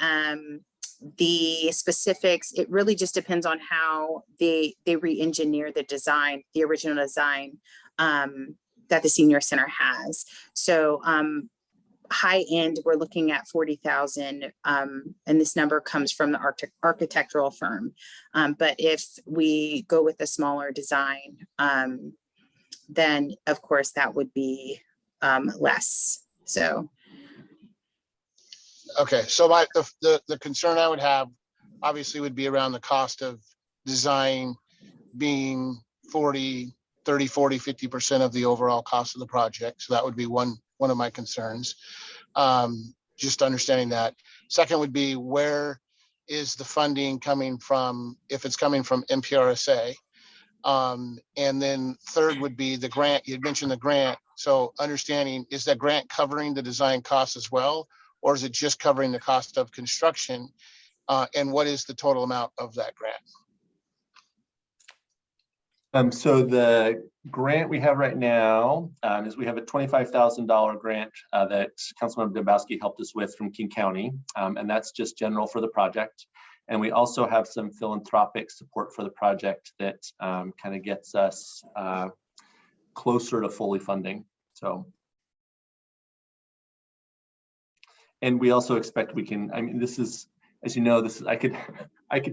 the specifics, it really just depends on how they re-engineer the design, the original design that the senior center has. So high end, we're looking at 40,000, and this number comes from the architectural firm. But if we go with a smaller design, then of course that would be less. So Okay, so the concern I would have obviously would be around the cost of design being 40, 30, 40, 50% of the overall cost of the project. So that would be one of my concerns. Just understanding that. Second would be, where is the funding coming from, if it's coming from NPRSA? And then third would be the grant. You'd mentioned the grant. So understanding, is that grant covering the design costs as well? Or is it just covering the cost of construction? And what is the total amount of that grant? So the grant we have right now is we have a $25,000 grant that Councilmember Dembowski helped us with from King County, and that's just general for the project. And we also have some philanthropic support for the project that kind of gets us closer to fully funding. So, and we also expect we can, I mean, this is, as you know, this is, I could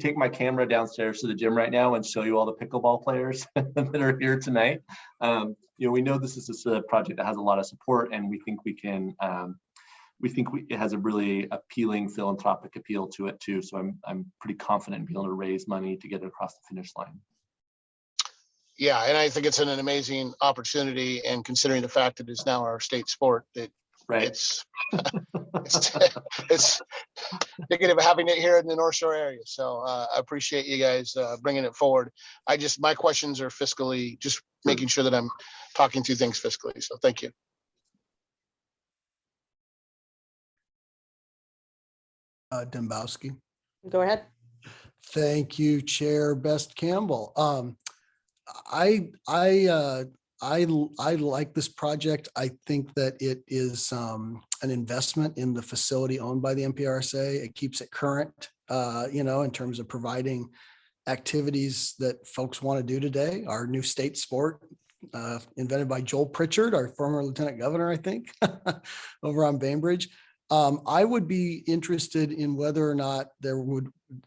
take my camera downstairs to the gym right now and show you all the pickleball players that are here tonight. You know, we know this is just a project that has a lot of support, and we think we can, it has a really appealing philanthropic appeal to it too. So I'm pretty confident in being able to raise money to get it across the finish line. Yeah, and I think it's an amazing opportunity, and considering the fact that it's now our state sport, that Right. it's thinking of having it here in the North Shore area. So I appreciate you guys bringing it forward. My questions are fiscally, just making sure that I'm talking through things fiscally. So thank you. Dembowski. Go ahead. Thank you, Chair Best Campbell. I like this project. I think that it is an investment in the facility owned by the NPRSA. It keeps it current, you know, in terms of providing activities that folks want to do today. Our new state sport, invented by Joel Pritchard, our former lieutenant governor, I think, over on Bainbridge. I would be interested in whether or not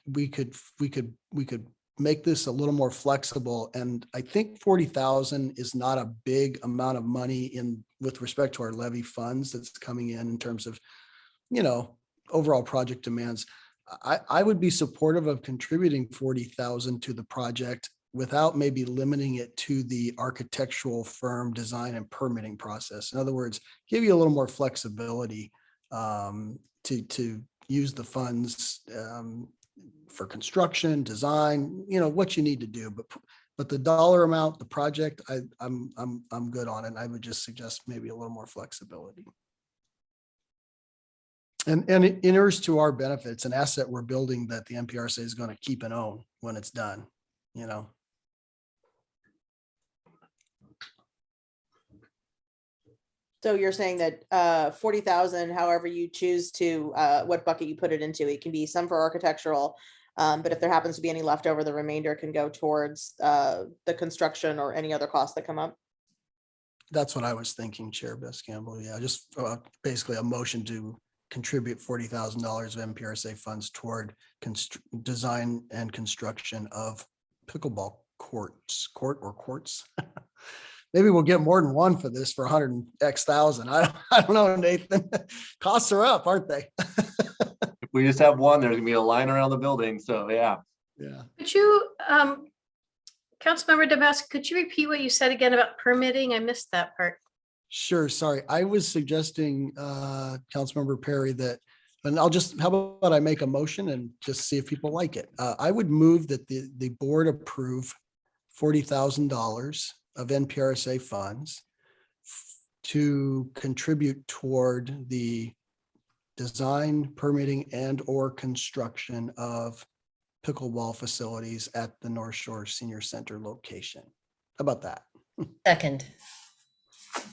we could make this a little more flexible. And I think 40,000 is not a big amount of money with respect to our levy funds that's coming in terms of, you know, overall project demands. I would be supportive of contributing 40,000 to the project without maybe limiting it to the architectural firm design and permitting process. In other words, give you a little more flexibility to use the funds for construction, design, you know, what you need to do, but the dollar amount, the project, I'm good on it. I would just suggest maybe a little more flexibility. And it inures to our benefits, an asset we're building that the NPRSA is going to keep and own when it's done, you know. So you're saying that 40,000, however you choose to, what bucket you put it into, it can be some for architectural, but if there happens to be any left over, the remainder can go towards the construction or any other costs that come up? That's what I was thinking, Chair Best Campbell. Yeah, just basically a motion to contribute $40,000 of NPRSA funds toward design and construction of pickleball courts. Maybe we'll get more than one for this for 100,000. I don't know, Nathan. Costs are up, aren't they? If we just have one, there's gonna be a line around the building. So yeah. Yeah. Could you, Councilmember Dembowski, could you repeat what you said again about permitting? I missed that part. Sure. Sorry. I was suggesting, Councilmember Perry, that, and how about I make a motion and just see if people like it? I would move that the board approve $40,000 of NPRSA funds to contribute toward the design, permitting, and or construction of pickleball facilities at the North Shore Senior Center location. How about that? Second. All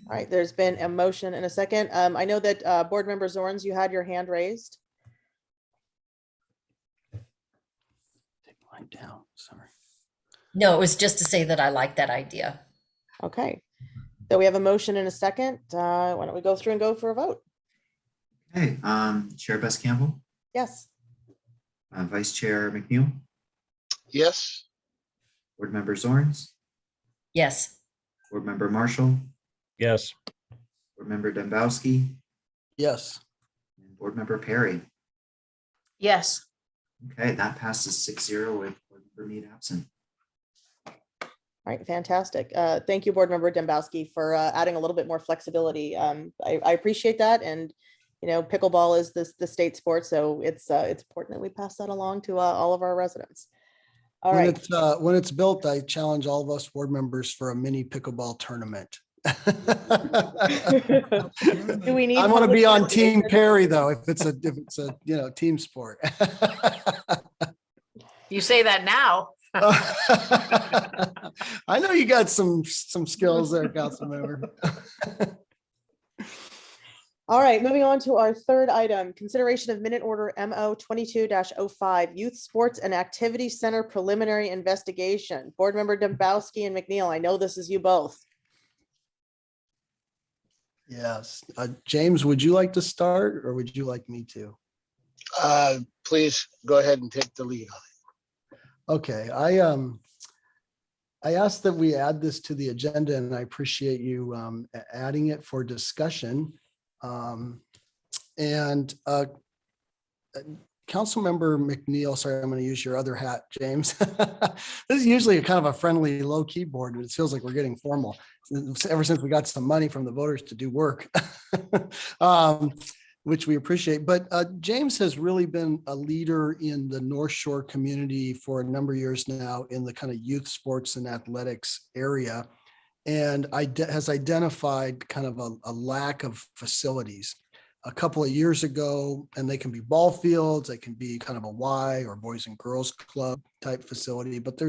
right, there's been a motion and a second. I know that Board Member Zorns, you had your hand raised. line down, sorry. No, it was just to say that I like that idea. Okay. So we have a motion and a second. Why don't we go through and go for a vote? Okay, Chair Bess Campbell, Yes. Vice Chair McNeil, Yes, Board Member Zorns, Yes. Board Member Marshall, Yes. Board Member Dembowski, Yes, and Board Member Perry. Yes. Okay, that passes 6-0 with Board Member Mead absent. All right, fantastic. Thank you, Board Member Dembowski, for adding a little bit more flexibility. I appreciate that. And, you know, pickleball is the state sport, so it's important that we pass that along to all of our residents. All when right. it's when it's built, I challenge all of us board members for a mini pickleball tournament. Do we need? I want to public be on Team participation? Perry though, if it's a team sport. You say that now. I know you got some skills there, council member. All right, moving on to our third item, consideration of minute order MO 22-05, Youth Sports and Activity Center preliminary investigation. Board Member Dembowski and McNeil, I know this is you both. Yes. James, would you like to start or would you like me to? please go ahead and take the lead on it. Okay, I asked that we add this to the agenda and I appreciate you adding it for discussion. Councilmember McNeil, sorry, I'm going to use your other hat, James. This is usually a kind of a friendly, low key board, but it feels like we're getting formal ever since we got some money from the voters to do work, which we appreciate. But James has really been a leader in the North Shore community for a number of years now in the kind of youth sports and athletics area, and has identified kind of a lack of facilities. A couple of years ago, and they can be ball fields, they can be kind of a Y or Boys and Girls Club type facility, but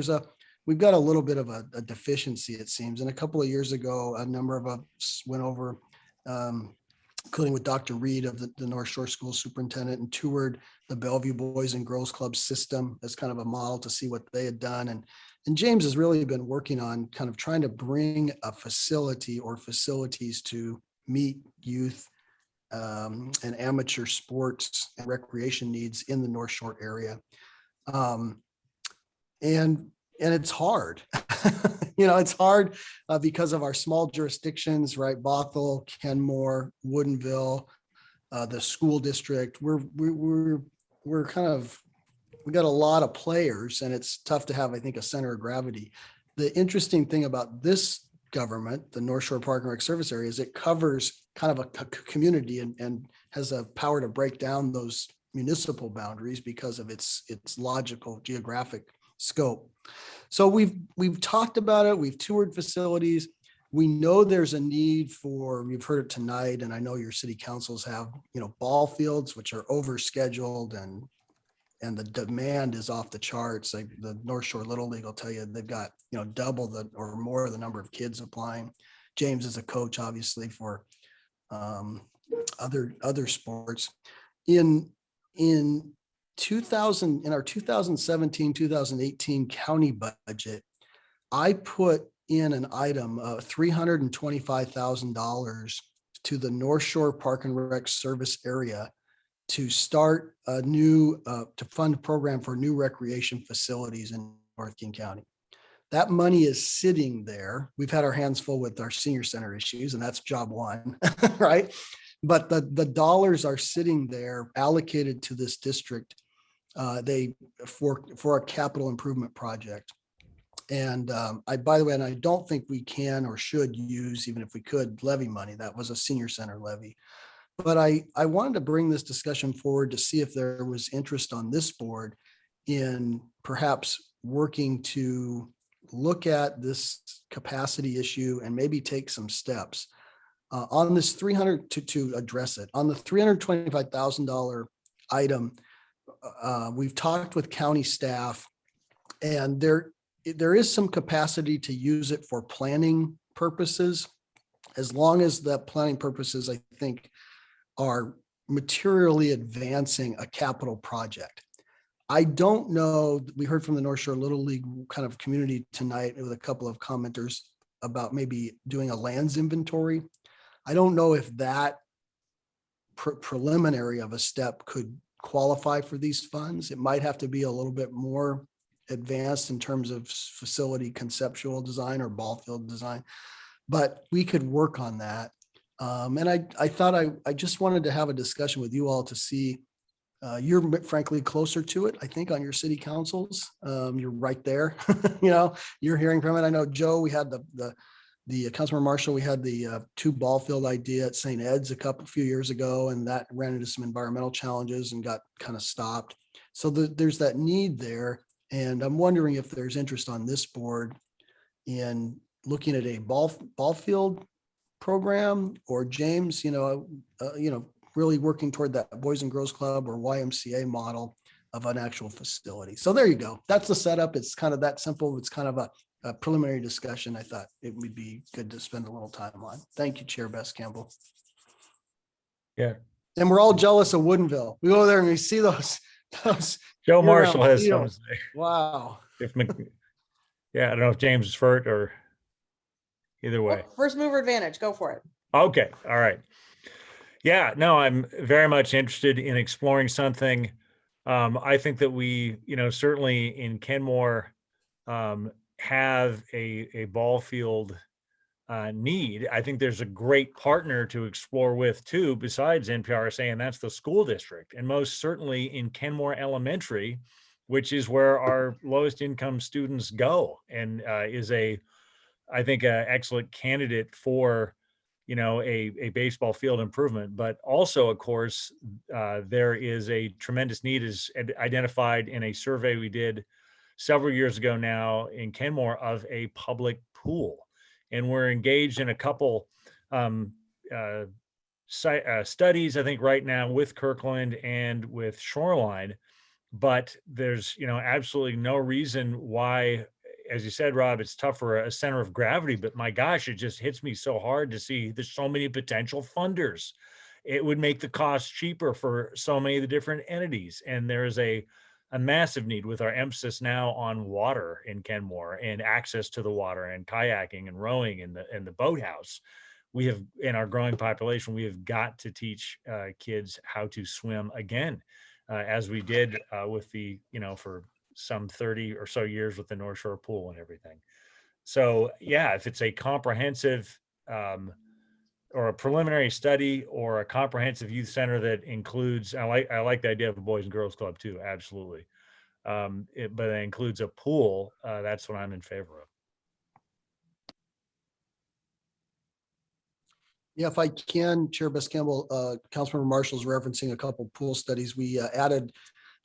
we've got a little bit of a deficiency, it seems. And a couple of years ago, a number of us went over, including with Dr. Reed of the North Shore School Superintendent, and toured the Bellevue Boys and Girls Club system as kind of a model to see what they had done. And James has really been working on kind of trying to bring a facility or facilities to meet youth and amateur sports and recreation needs in the North Shore area. And it's hard, it's hard because of our small jurisdictions, right? Bothell, Kenmore, Woodinville, the school district. We got a lot of players and it's tough to have, I think, a center of gravity. The interesting thing about this government, the North Shore Park and Rec Service Area, is it covers kind of a community and has a power to break down those municipal boundaries because of its logical geographic scope. So we've talked about it. We've toured facilities. We know there's a need for, you've heard it tonight, and I know your city councils have, ball fields, which are overscheduled and the demand is off the charts. Like the North Shore Little League will tell you they've got, double or more the number of kids applying. James is a coach, obviously, for other sports. In our 2017, 2018 county budget, I put in an item of $325,000 to the North Shore Park and Rec Service Area to start a new, to fund a program for new recreation facilities in North King County. That money is sitting there. We've had our hands full with our senior center issues, and that's job one, right? But the dollars are sitting there allocated to this district for a capital improvement project. And by the way, and I don't think we can or should use, even if we could, levy money. That was a senior center levy. But I wanted to bring this discussion forward to see if there was interest on this board in perhaps working to look at this capacity issue and maybe take some steps on this to address it. On the $325,000 item, we've talked with county staff, and there is some capacity to use it for planning purposes, as long as the planning purposes, I think, are materially advancing a capital project. I don't know, we heard from the North Shore Little League kind of community tonight with a couple of commenters about maybe doing a lands inventory. I don't know if that preliminary of a step could qualify for these funds. It might have to be a little bit more advanced in terms of facility conceptual design or ball field design, but we could work on that. And I thought I just wanted to have a discussion with you all to see, you're frankly closer to it, I think, on your city councils. You're right there, you're hearing from it. I know, Joe, we had the Councilmember Marshall, we had the 2 ball field idea at St. Ed's a few years ago, and that ran into some environmental challenges and got kind of stopped. So there's that need there. And I'm wondering if there's interest on this board in looking at a ball field program, or James, really working toward that Boys and Girls Club or YMCA model of an actual facility. So there you go. That's the setup. It's kind of that simple. It's kind of a preliminary discussion. I thought it would be good to spend a little time on. Thank you, Chair Bess Campbell. Yeah. And we're all jealous of Woodinville. We go there and we see those. Joe Marshall has fields. something to say. Wow. Yeah, I don't know if James is hurt or either way. First mover advantage, go for it. Okay, all right. Yeah, no, I'm very much interested in exploring something. I think that we, certainly in Kenmore, have a ball field need. I think there's a great partner to explore with too, besides NPRSA, and that's the school district. And most certainly in Kenmore Elementary, which is where our lowest income students go, and is I think, an excellent candidate for, a baseball field improvement. But also, of course, there is a tremendous need, as identified in a survey we did several years ago now in Kenmore, of a public pool. And we're engaged in a couple studies, I think, right now with Kirkland and with Shoreline. But there's, absolutely no reason why, as you said, Rob, it's tough for a center of gravity, but my gosh, it just hits me so hard to see there's so many potential funders. It would make the cost cheaper for so many of the different entities. And there is a massive need, with our emphasis now on water in Kenmore and access to the water and kayaking and rowing and the boathouse. We have, in our growing population, we have got to teach kids how to swim again, as we did with the, for some 30 or so years with the North Shore pool and everything. So yeah, if it's a comprehensive or a preliminary study or a comprehensive youth center that includes, I like the idea of a Boys and Girls Club too, absolutely. But it includes a pool, that's what I'm in favor of. Yeah, if I can, Chair Bess Campbell, Councilmember Marshall's referencing a couple pool studies. We added,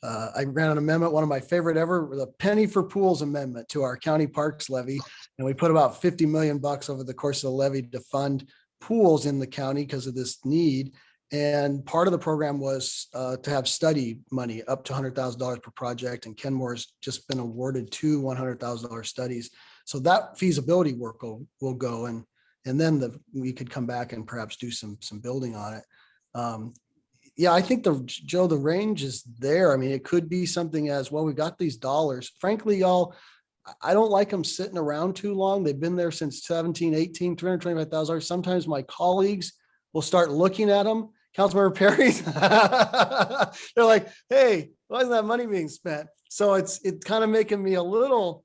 I ran an amendment, one of my favorite ever, the penny for pools amendment to our county parks levy. And we put about 50 million bucks over the course of the levy to fund pools in the county because of this need. And part of the program was to have study money up to $100,000 per project. And Kenmore's just been awarded 2 $100,000 studies. So that feasibility work will go, and then we could come back and perhaps do some building on it. Yeah, I think Joe, the range is there. I mean, it could be something as well. We got these dollars. Frankly, y'all, I don't like them sitting around too long. They've been there since 17, 18, $325,000. Sometimes my colleagues will start looking at them. Councilmember Perry, they're like, hey, why isn't that money being spent? So it's kind of making me a little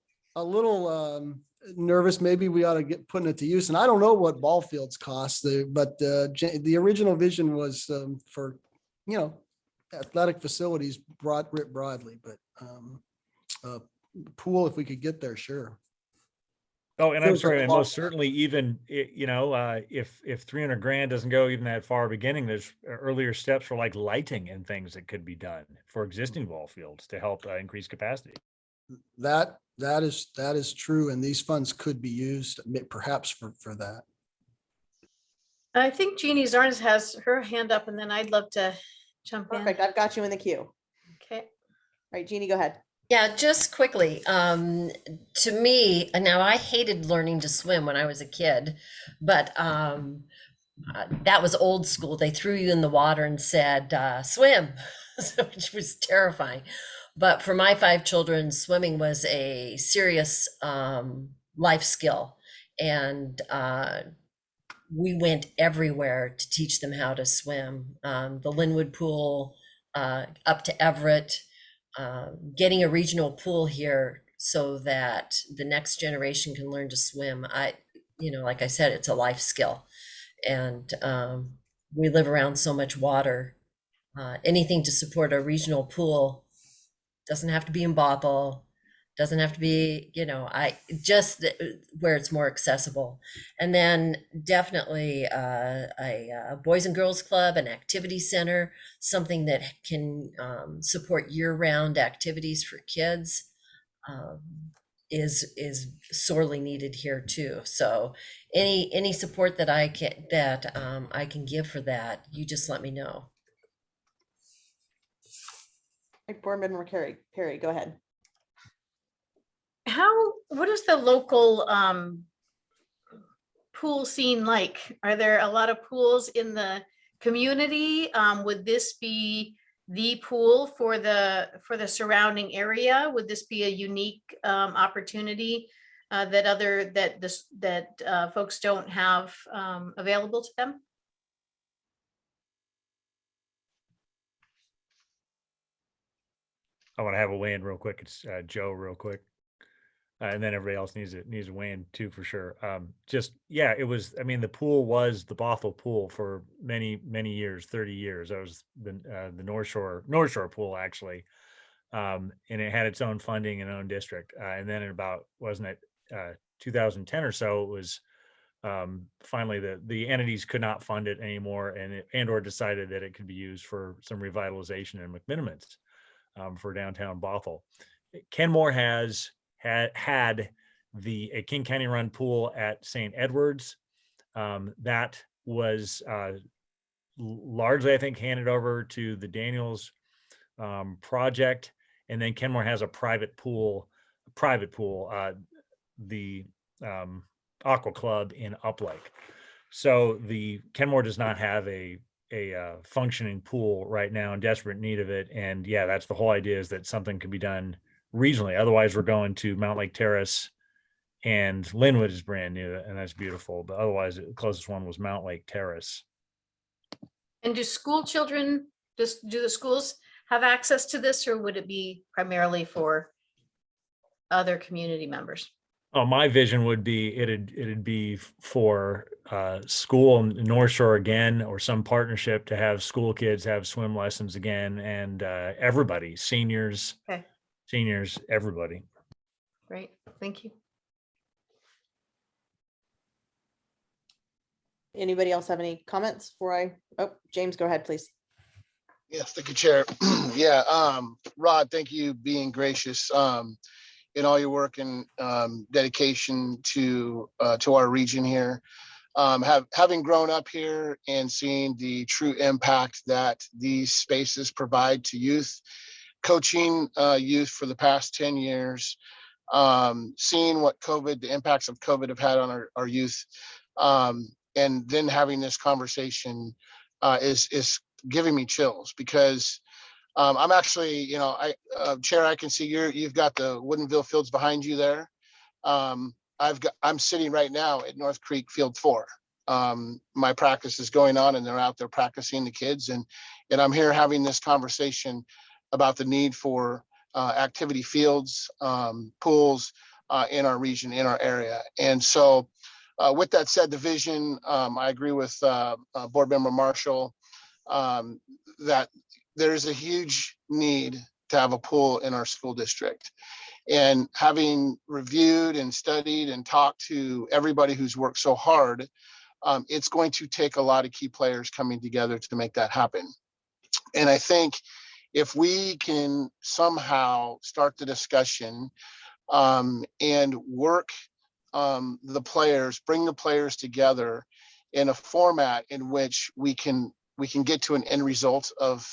nervous. Maybe we ought to get putting it to use. And I don't know what ball fields cost, but the original vision was for, athletic facilities writ broadly, but pool, if we could get there, sure. Oh, and I'm sorry, and most certainly, even, if 300 grand doesn't go even that far beginning, there's earlier steps for like lighting and things that could be done for existing ball fields to help increase capacity. That is true. And these funds could be used perhaps for that. I think Jeannie Zarnes has her hand up, and then I'd love to jump in. Perfect. I've got you in the queue. Okay. All right, Jeannie, go ahead. Yeah, just quickly, to me, now I hated learning to swim when I was a kid, but that was old school. They threw you in the water and said, swim, which was terrifying. But for my 5 children, swimming was a serious life skill. And we went everywhere to teach them how to swim. The Linwood Pool, up to Everett, getting a regional pool here so that the next generation can learn to swim. Like I said, it's a life skill. And we live around so much water. Anything to support a regional pool, doesn't have to be in Bothell, doesn't have to be, where it's more accessible. And then definitely a Boys and Girls Club, an activity center, something that can support year-round activities for kids is sorely needed here too. So any support that I can give for that, you just let me know. Board Member Perry, go ahead. What is the local pool scene like? Are there a lot of pools in the community? Would this be the pool for the surrounding area? Would this be a unique opportunity that folks don't have available to them? I want to have a weigh in real quick. It's Joe real quick. And then everybody else needs to weigh in too, for sure. It was, the pool was the Bothell pool for many, many years, 30 years. That was the North Shore pool, actually. And it had its own funding and own district. And then in about, wasn't it 2010 or so, it was finally the entities could not fund it anymore, or decided that it could be used for some revitalization in McMinimans for downtown Bothell. Kenmore had a King County run pool at St. Edwards. That was largely, I think, handed over to the Daniels project. And then Kenmore has a private pool, the Aqua Club in Uplake. So the Kenmore does not have a functioning pool right now, in desperate need of it. And yeah, that's the whole idea, is that something could be done regionally. Otherwise, we're going to Mount Lake Terrace, and Linwood is brand new, and that's beautiful. But otherwise, the closest one was Mount Lake Terrace. And do the schools have access to this, or would it be primarily for other community members? Oh, my vision would be it'd be for school in North Shore again, or some partnership to have school kids have swim lessons again, and everybody, seniors, everybody. Great, thank you. Anybody else have any comments James, go ahead, please. Yes, thank you, Chair. Yeah, Rod, thank you being gracious in all your work and dedication to our region here. Having grown up here and seeing the true impact that these spaces provide to youth, coaching youth for the past 10 years, seeing what the impacts of COVID have had on our youth, and then having this conversation is giving me chills, because I'm actually, Chair, I can see you've got the Woodinville Fields behind you there. I'm sitting right now at North Creek Field 4. My practice is going on, and they're out there practicing, the kids, and I'm here having this conversation about the need for activity fields, pools in our region, in our area. And so with that said, the vision, I agree with Board Member Marshall that there's a huge need to have a pool in our school district. And having reviewed and studied and talked to everybody who's worked so hard, it's going to take a lot of key players coming together to make that happen. And I think if we can somehow start the discussion and work bring the players together in a format in which we can get to an end result of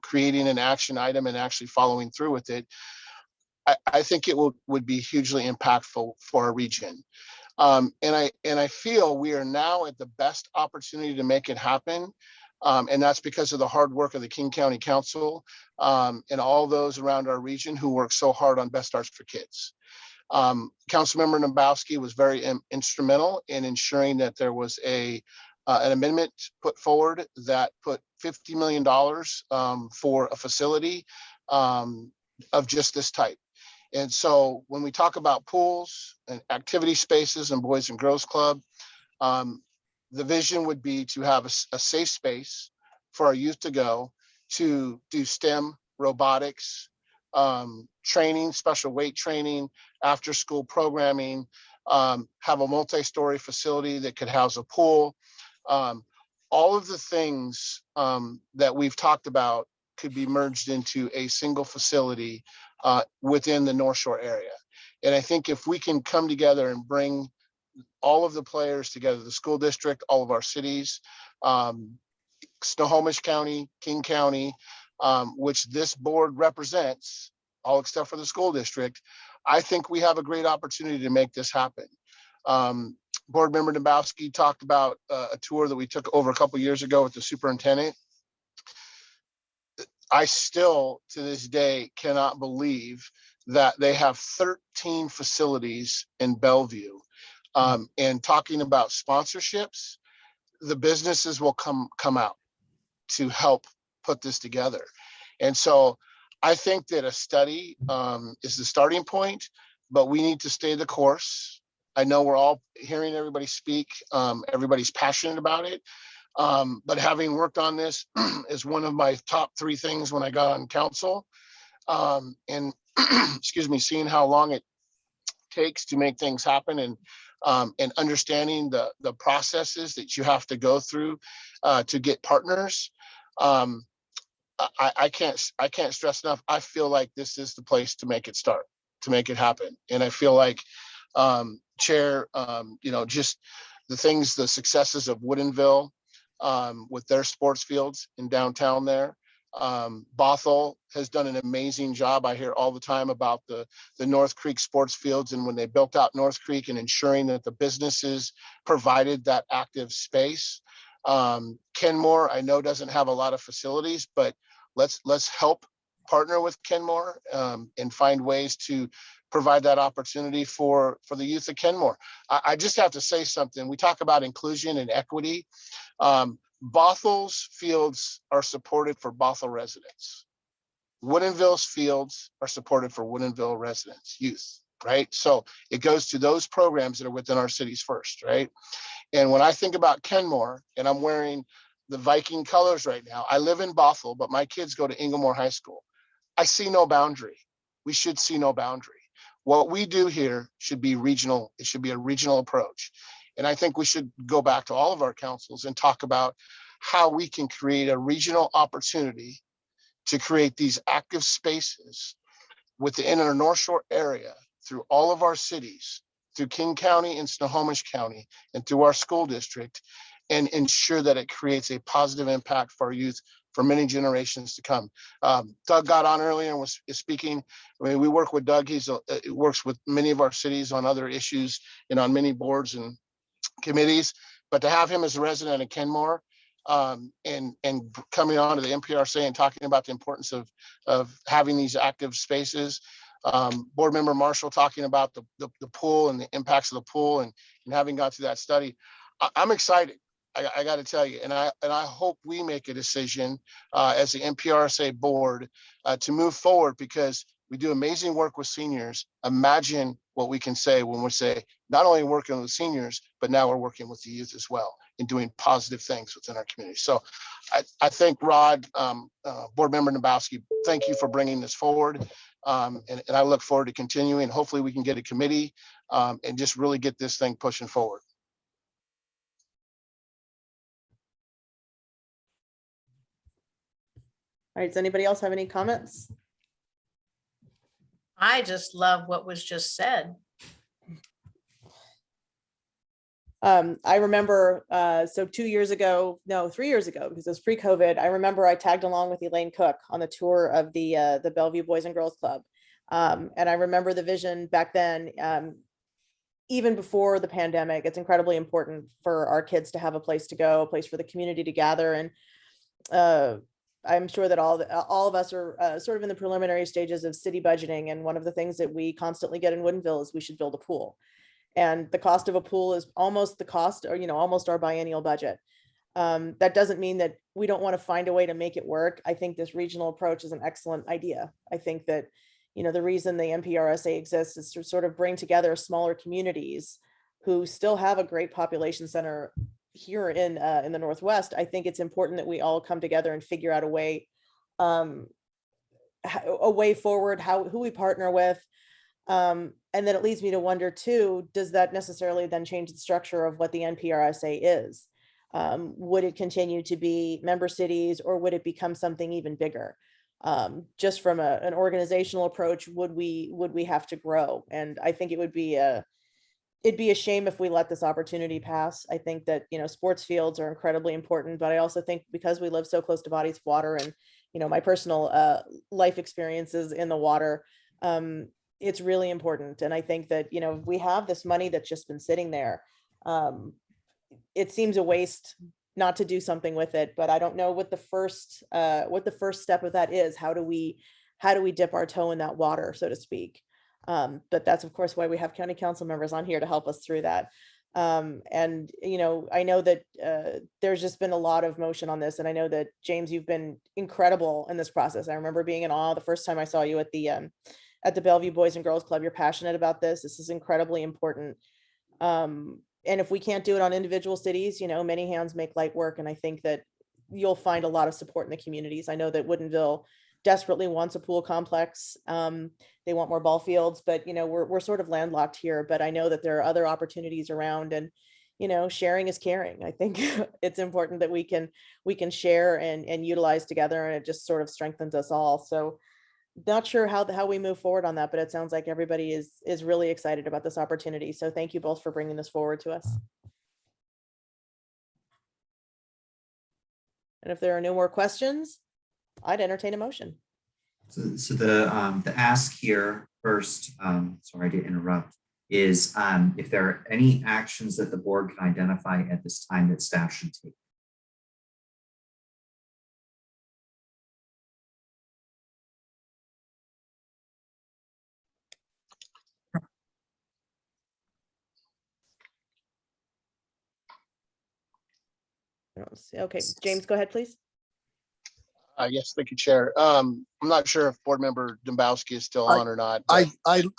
creating an action item and actually following through with it, I think it would be hugely impactful for our region. And I feel we are now at the best opportunity to make it happen And that's because of the hard work of the King County Council and all those around our region who work so hard on Best Starts for Kids. Councilmember Nabowski was very instrumental in ensuring that there was an amendment put forward that put $50 million for a facility of just this type. And so when we talk about pools and activity spaces and Boys and Girls Club, the vision would be to have a safe space for our youth to go to do STEM, robotics, training, special weight training, after school programming, have a multi-story facility that could house a pool. All of the things that we've talked about could be merged into a single facility within the North Shore area. And I think if we can come together and bring all of the players together, the school district, all of our cities, Snohomish County, King County, which this board represents, all except for the school district, I think we have a great opportunity to make this happen. Board Member Nabowski talked about a tour that we took over a couple of years ago with the superintendent. I still, to this day, cannot believe that they have 13 facilities in Bellevue. And talking about sponsorships, the businesses will come out to help put this together. And so I think that a study is the starting point, but we need to stay the course. I know we're all hearing everybody speak. Everybody's passionate about it. But having worked on this is one of my top 3 things when I got on council. And excuse me, seeing how long it takes to make things happen and understanding the processes that you have to go through to get partners. I can't stress enough. I feel like this is the place to make it start, to make it happen. And I feel like Chair, just the successes of Woodinville with their sports fields in downtown there. Bothell has done an amazing job. I hear all the time about the North Creek sports fields and when they built out North Creek and ensuring that the businesses provided that active space. Kenmore, I know doesn't have a lot of facilities, but let's help partner with Kenmore and find ways to provide that opportunity for the youth of Kenmore. I just have to say something. We talk about inclusion and equity. Bothell's fields are supported for Bothell residents. Woodinville's fields are supported for Woodinville residents, youth, right? So it goes to those programs that are within our cities first, right? And when I think about Kenmore, and I'm wearing the Viking colors right now, I live in Bothell, but my kids go to Inglemoor High School. I see no boundary. We should see no boundary. What we do here should be regional. It should be a regional approach. And I think we should go back to all of our councils and talk about how we can create a regional opportunity to create these active spaces within our North Shore area through all of our cities, through King County and Snohomish County, and through our school district, and ensure that it creates a positive impact for our youth for many generations to come. Doug got on earlier and was speaking. I mean, we work with Doug. He works with many of our cities on other issues and on many boards and committees, but to have him as a resident of Kenmore and coming on to the NPRSA and talking about the importance of having these active spaces. Board Member Marshall talking about the pool and the impacts of the pool and having gone through that study. I'm excited. I got to tell you, and I hope we make a decision as the NPRSA board to move forward because we do amazing work with seniors. Imagine what we can say when we say not only working with seniors, but now we're working with the youth as well and doing positive things within our community. So I think Rod, Board Member Nabowski, thank you for bringing this forward. And I look forward to continuing. Hopefully we can get a committee and just really get this thing pushing forward. All right, does anybody else have any comments? I just love what was just said. I remember, so 2 years ago, no, 3 years ago, because it was pre-COVID, I remember I tagged along with Elaine Cook on the tour of the Bellevue Boys and Girls Club. And I remember the vision back then, even before the pandemic. It's incredibly important for our kids to have a place to go, a place for the community to gather. And I'm sure that all of us are sort of in the preliminary stages of city budgeting. And one of the things that we constantly get in Woodinville is we should build a pool. And the cost of a pool is almost the cost, or, almost our biennial budget. That doesn't mean that we don't want to find a way to make it work. I think this regional approach is an excellent idea. I think that, the reason the NPRSA exists is to sort of bring together smaller communities who still have a great population center here in the Northwest. I think it's important that we all come together and figure out a way forward, who we partner with. And then it leads me to wonder too, does that necessarily then change the structure of what the NPRSA is? Would it continue to be member cities, or would it become something even bigger? Just from an organizational approach, would we have to grow? And I think it'd be a shame if we let this opportunity pass. I think that, sports fields are incredibly important, but I also think because we live so close to bodies of water and, my personal life experiences in the water, it's really important. And I think that, we have this money that's just been sitting there. It seems a waste not to do something with it, but I don't know what the first step of that is. How do we dip our toe in that water, so to speak? But that's of course why we have county council members on here to help us through that. And I know that there's just been a lot of motion on this, and I know that James, you've been incredible in this process. I remember being in awe the first time I saw you at the Bellevue Boys and Girls Club. You're passionate about this. This is incredibly important. And if we can't do it on individual cities, many hands make light work. And I think that you'll find a lot of support in the communities. I know that Woodinville desperately wants a pool complex. They want more ball fields, but we're sort of landlocked here. But I know that there are other opportunities around, and sharing is caring. I think it's important that we can share and utilize together, and it just sort of strengthens us all. So not sure how we move forward on that, but it sounds like everybody is really excited about this opportunity. So thank you both for bringing this forward to us. And if there are no more questions, I'd entertain a motion. So the ask here first, sorry to interrupt, is if there are any actions that the board can identify at this time that staff should take. Okay, James, go ahead, please. Yes, thank you, Chair. I'm not sure if Board Member Dombowski is still on or not. but-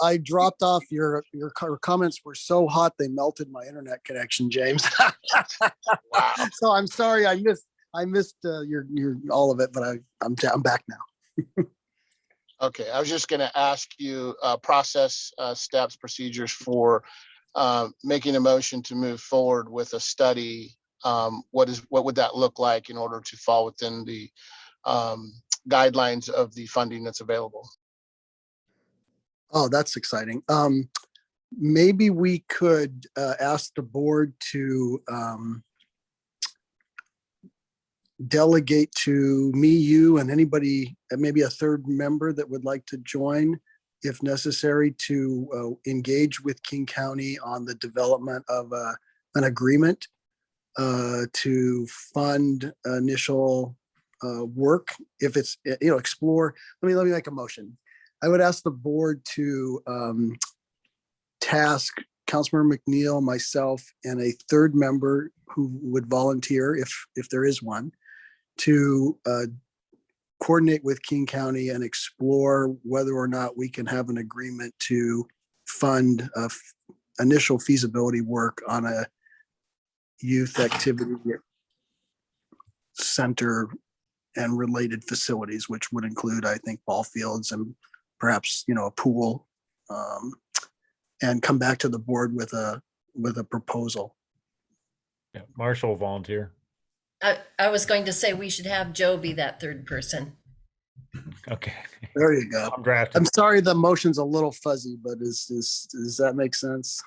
I dropped off. Your comments were so hot they melted my internet connection, James. Wow. So I'm sorry I missed your all of it, but I'm back now. Okay, I was just going to ask you process steps, procedures for making a motion to move forward with a study. What would that look like in order to fall within the guidelines of the funding that's available? Oh, that's exciting. Maybe we could ask the board to delegate to me, you, and anybody, maybe a third member that would like to join, if necessary, to engage with King County on the development of an agreement to fund initial work. If it's, explore, let me make a motion. I would ask the board to task Councilmember McNeil, myself, and a third member who would volunteer, if there is one, to coordinate with King County and explore whether or not we can have an agreement to fund initial feasibility work on a youth activity center and related facilities, which would include, I think, ball fields and perhaps, a pool, and come back to the board with a proposal. Yeah, Marshall will volunteer. I was going to say we should have Joe be that third person. Okay. There you go. I'm drafting. I'm sorry the motion's a little fuzzy, but does that make sense?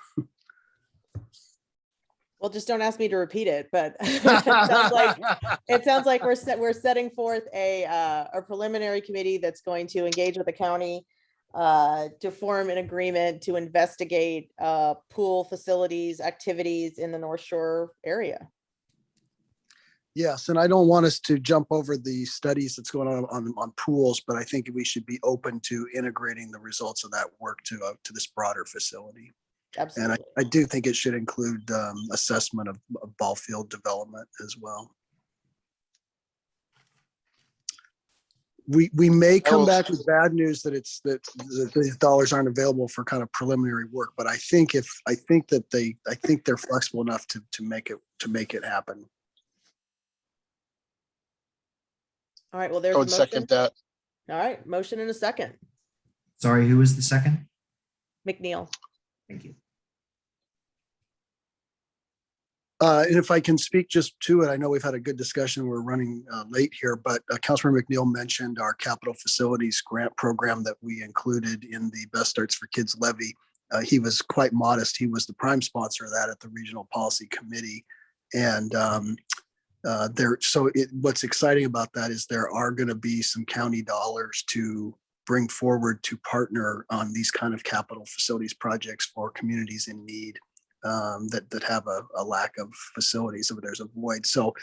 Well, just don't ask me to repeat it, but it sounds like we're setting forth a preliminary committee that's going to engage with the county to form an agreement to investigate pool facilities, activities in the North Shore area. Yes, and I don't want us to jump over the studies that's going on pools, but I think we should be open to integrating the results of that work to this broader facility. And Absolutely. I do think it should include assessment of ball field development as well. We may come back with bad news that these dollars aren't available for kind of preliminary work, but I think they're flexible enough to make it happen. All right, well, there's I a would second motion. that. All right, motion and a second. Sorry, who was the second? McNeil. Thank you. And if I can speak just to it, I know we've had a good discussion. We're running late here, but Councilmember McNeil mentioned our capital facilities grant program that we included in the Best Starts for Kids levy. He was quite modest. He was the prime sponsor of that at the Regional Policy Committee. And what's exciting about that is there are going to be some county dollars to bring forward to partner on these kind of capital facilities projects for communities in need. That have a lack of facilities, if there's a void. So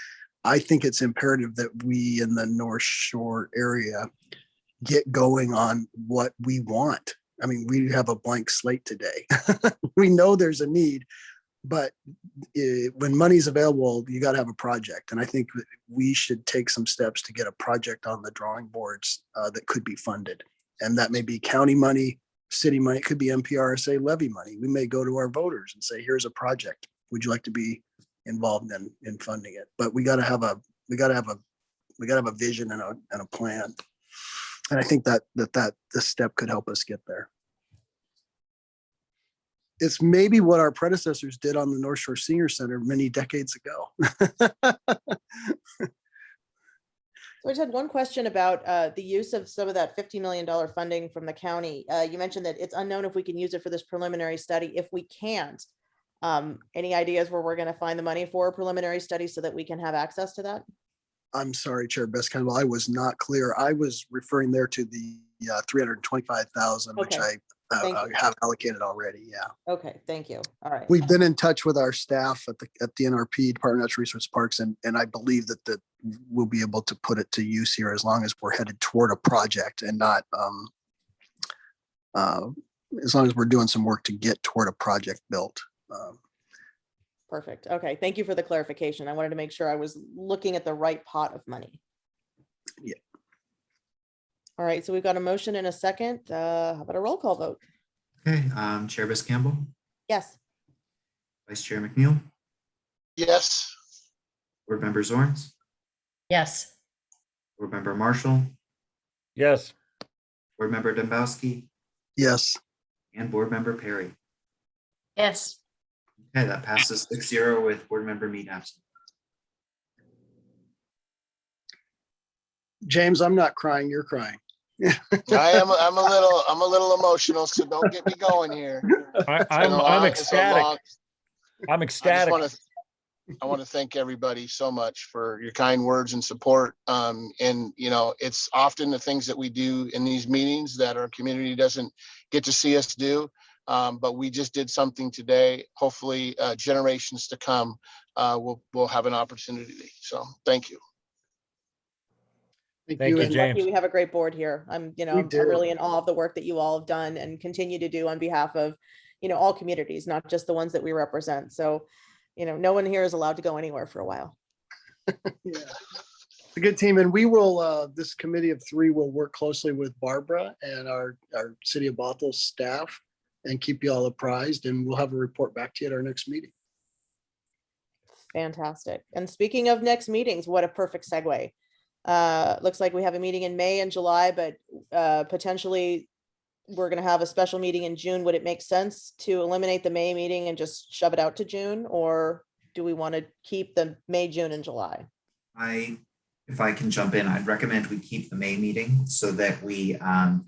I think it's imperative that we in the North Shore area get going on what we want. I mean, we have a blank slate today. We know there's a need, but when money's available, you got to have a project. And I think we should take some steps to get a project on the drawing boards that could be funded. And that may be county money, city money, it could be NPRSA levy money. We may go to our voters and say, here's a project. Would you like to be involved in funding it? But we got to have a vision and a plan. And I think that this step could help us get there. It's maybe what our predecessors did on the North Shore Senior Center many decades ago. So I just had one question about the use of some of that $50 million funding from the county. You mentioned that it's unknown if we can use it for this preliminary study. If we can't, any ideas where we're going to find the money for a preliminary study so that we can have access to that? I'm sorry, Chair Best-Campbell, I was not clear. I was referring there to the 325,000, which Okay. I have allocated already. Yeah. Okay, thank you. All right. We've been in touch with our staff at the NRP, Department of Natural Resource Parks, and I believe that we'll be able to put it to use here as long as we're headed toward a project and not as long as we're doing some work to get toward a project built. Perfect. Okay, thank you for the clarification. I wanted to make sure I was looking at the right pot of money. Yeah. All right, so we've got a motion and a second. How about a roll call vote? Okay, Chair Best-Campbell, Yes. Vice Chair McNeil, Yes. Board Member Zorns, Yes. Board Member Marshall, Yes. Board Member Dombowski, Yes. and Board Member Perry. Yes. Okay, that passes 6-0 with Board Member Mead absent. James, I'm not crying. You're crying. I'm a little emotional, so don't get me going here. I'm ecstatic. I'm ecstatic. I want to thank everybody so much for your kind words and support. And it's often the things that we do in these meetings that our community doesn't get to see us do. But we just did something today. Hopefully, generations to come will have an opportunity. So thank you. Thank you, And James. lucky we have a great board here. I'm really in awe of the work that you all have done and continue to do on behalf of, all communities, not just the ones that we represent. So, no one here is allowed to go anywhere for a while. Yeah. It's a good team. And we will, this committee of 3 will work closely with Barbara and our City of Bothell staff and keep you all apprised. And we'll have a report back to you at our next meeting. Fantastic. And speaking of next meetings, what a perfect segue. Looks like we have a meeting in May and July, but potentially we're going to have a special meeting in June. Would it make sense to eliminate the May meeting and just shove it out to June? Or do we want to keep the May, June, and July? If I can jump in, I'd recommend we keep the May meeting so that we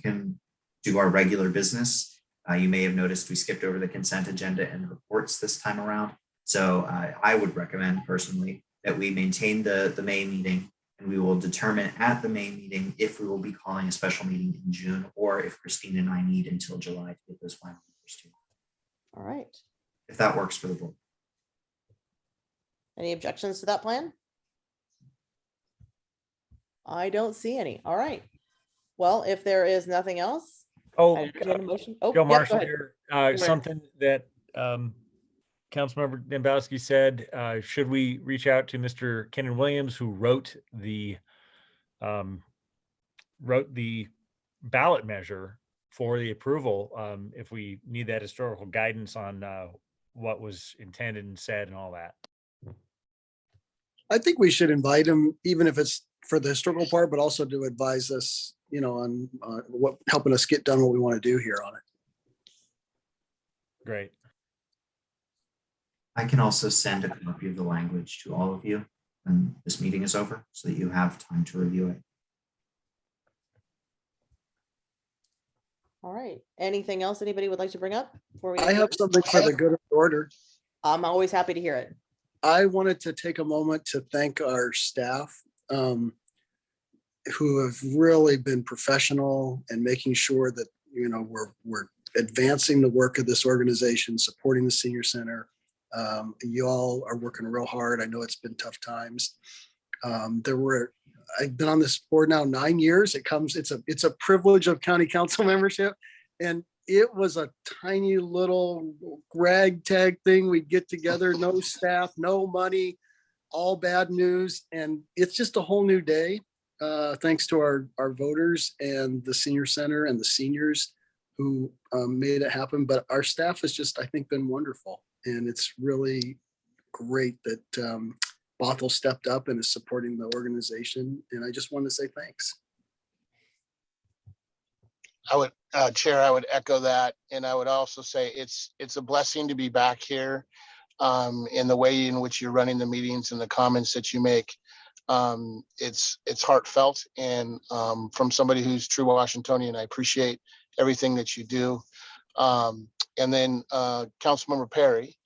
can do our regular business. You may have noticed we skipped over the consent agenda and reports this time around. So I would recommend personally that we maintain the May meeting, and we will determine at the May meeting if we will be calling a special meeting in June or if Christine and I need until July to get those final numbers to you. All right. If that works for the board. Any objections to that plan? I don't see any. All right. Well, if there is nothing else, Oh, I entertain a motion. Oh, Joe yep, go Marshall ahead. here. Where? Something that Councilmember Dembowski said, should we reach out to Mr. Kenan Williams, who wrote the ballot measure for the approval, if we need that historical guidance on what was intended and said and all that. I think we should invite him, even if it's for the historical part, but also to advise us, on what, helping us get done what we want to do here on it. Great. I can also send a copy of the language to all of you when this meeting is over so that you have time to review it. All right. Anything else anybody would like to bring up before we? I have something for the good of the order. I'm always happy to hear it. I wanted to take a moment to thank our staff who have really been professional and making sure that, we're advancing the work of this organization, supporting the senior center. You all are working real hard. I know it's been tough times. I've been on this board now 9 years. It's a privilege of county council membership. And it was a tiny little ragtag thing. We'd get together, no staff, no money, all bad news. And it's just a whole new day. Thanks to our voters and the senior center and the seniors who made it happen. But our staff has just, I think, been wonderful. And it's really great that Bothell stepped up and is supporting the organization. And I just want to say thanks. Chair, I would echo that. And I would also say it's a blessing to be back here in the way in which you're running the meetings and the comments that you make. It's heartfelt, and from somebody who's true Washingtonian, I appreciate everything that you do. And then Councilmember Perry,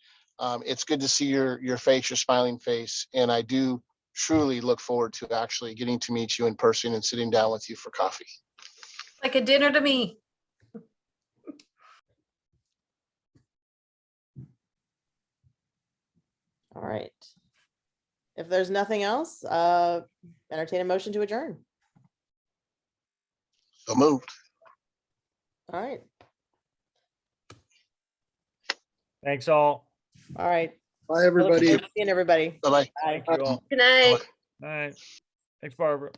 it's good to see your face, your smiling face. And I do truly look forward to actually getting to meet you in person and sitting down with you for coffee. Like a dinner to me. All right. If there's nothing else, entertain a motion to adjourn. So moved. All right. Thanks all. All right. Bye, everybody. Seeing everybody. Bye-bye. Bye. Thank you all. Good night. All right. Thanks, Barbara.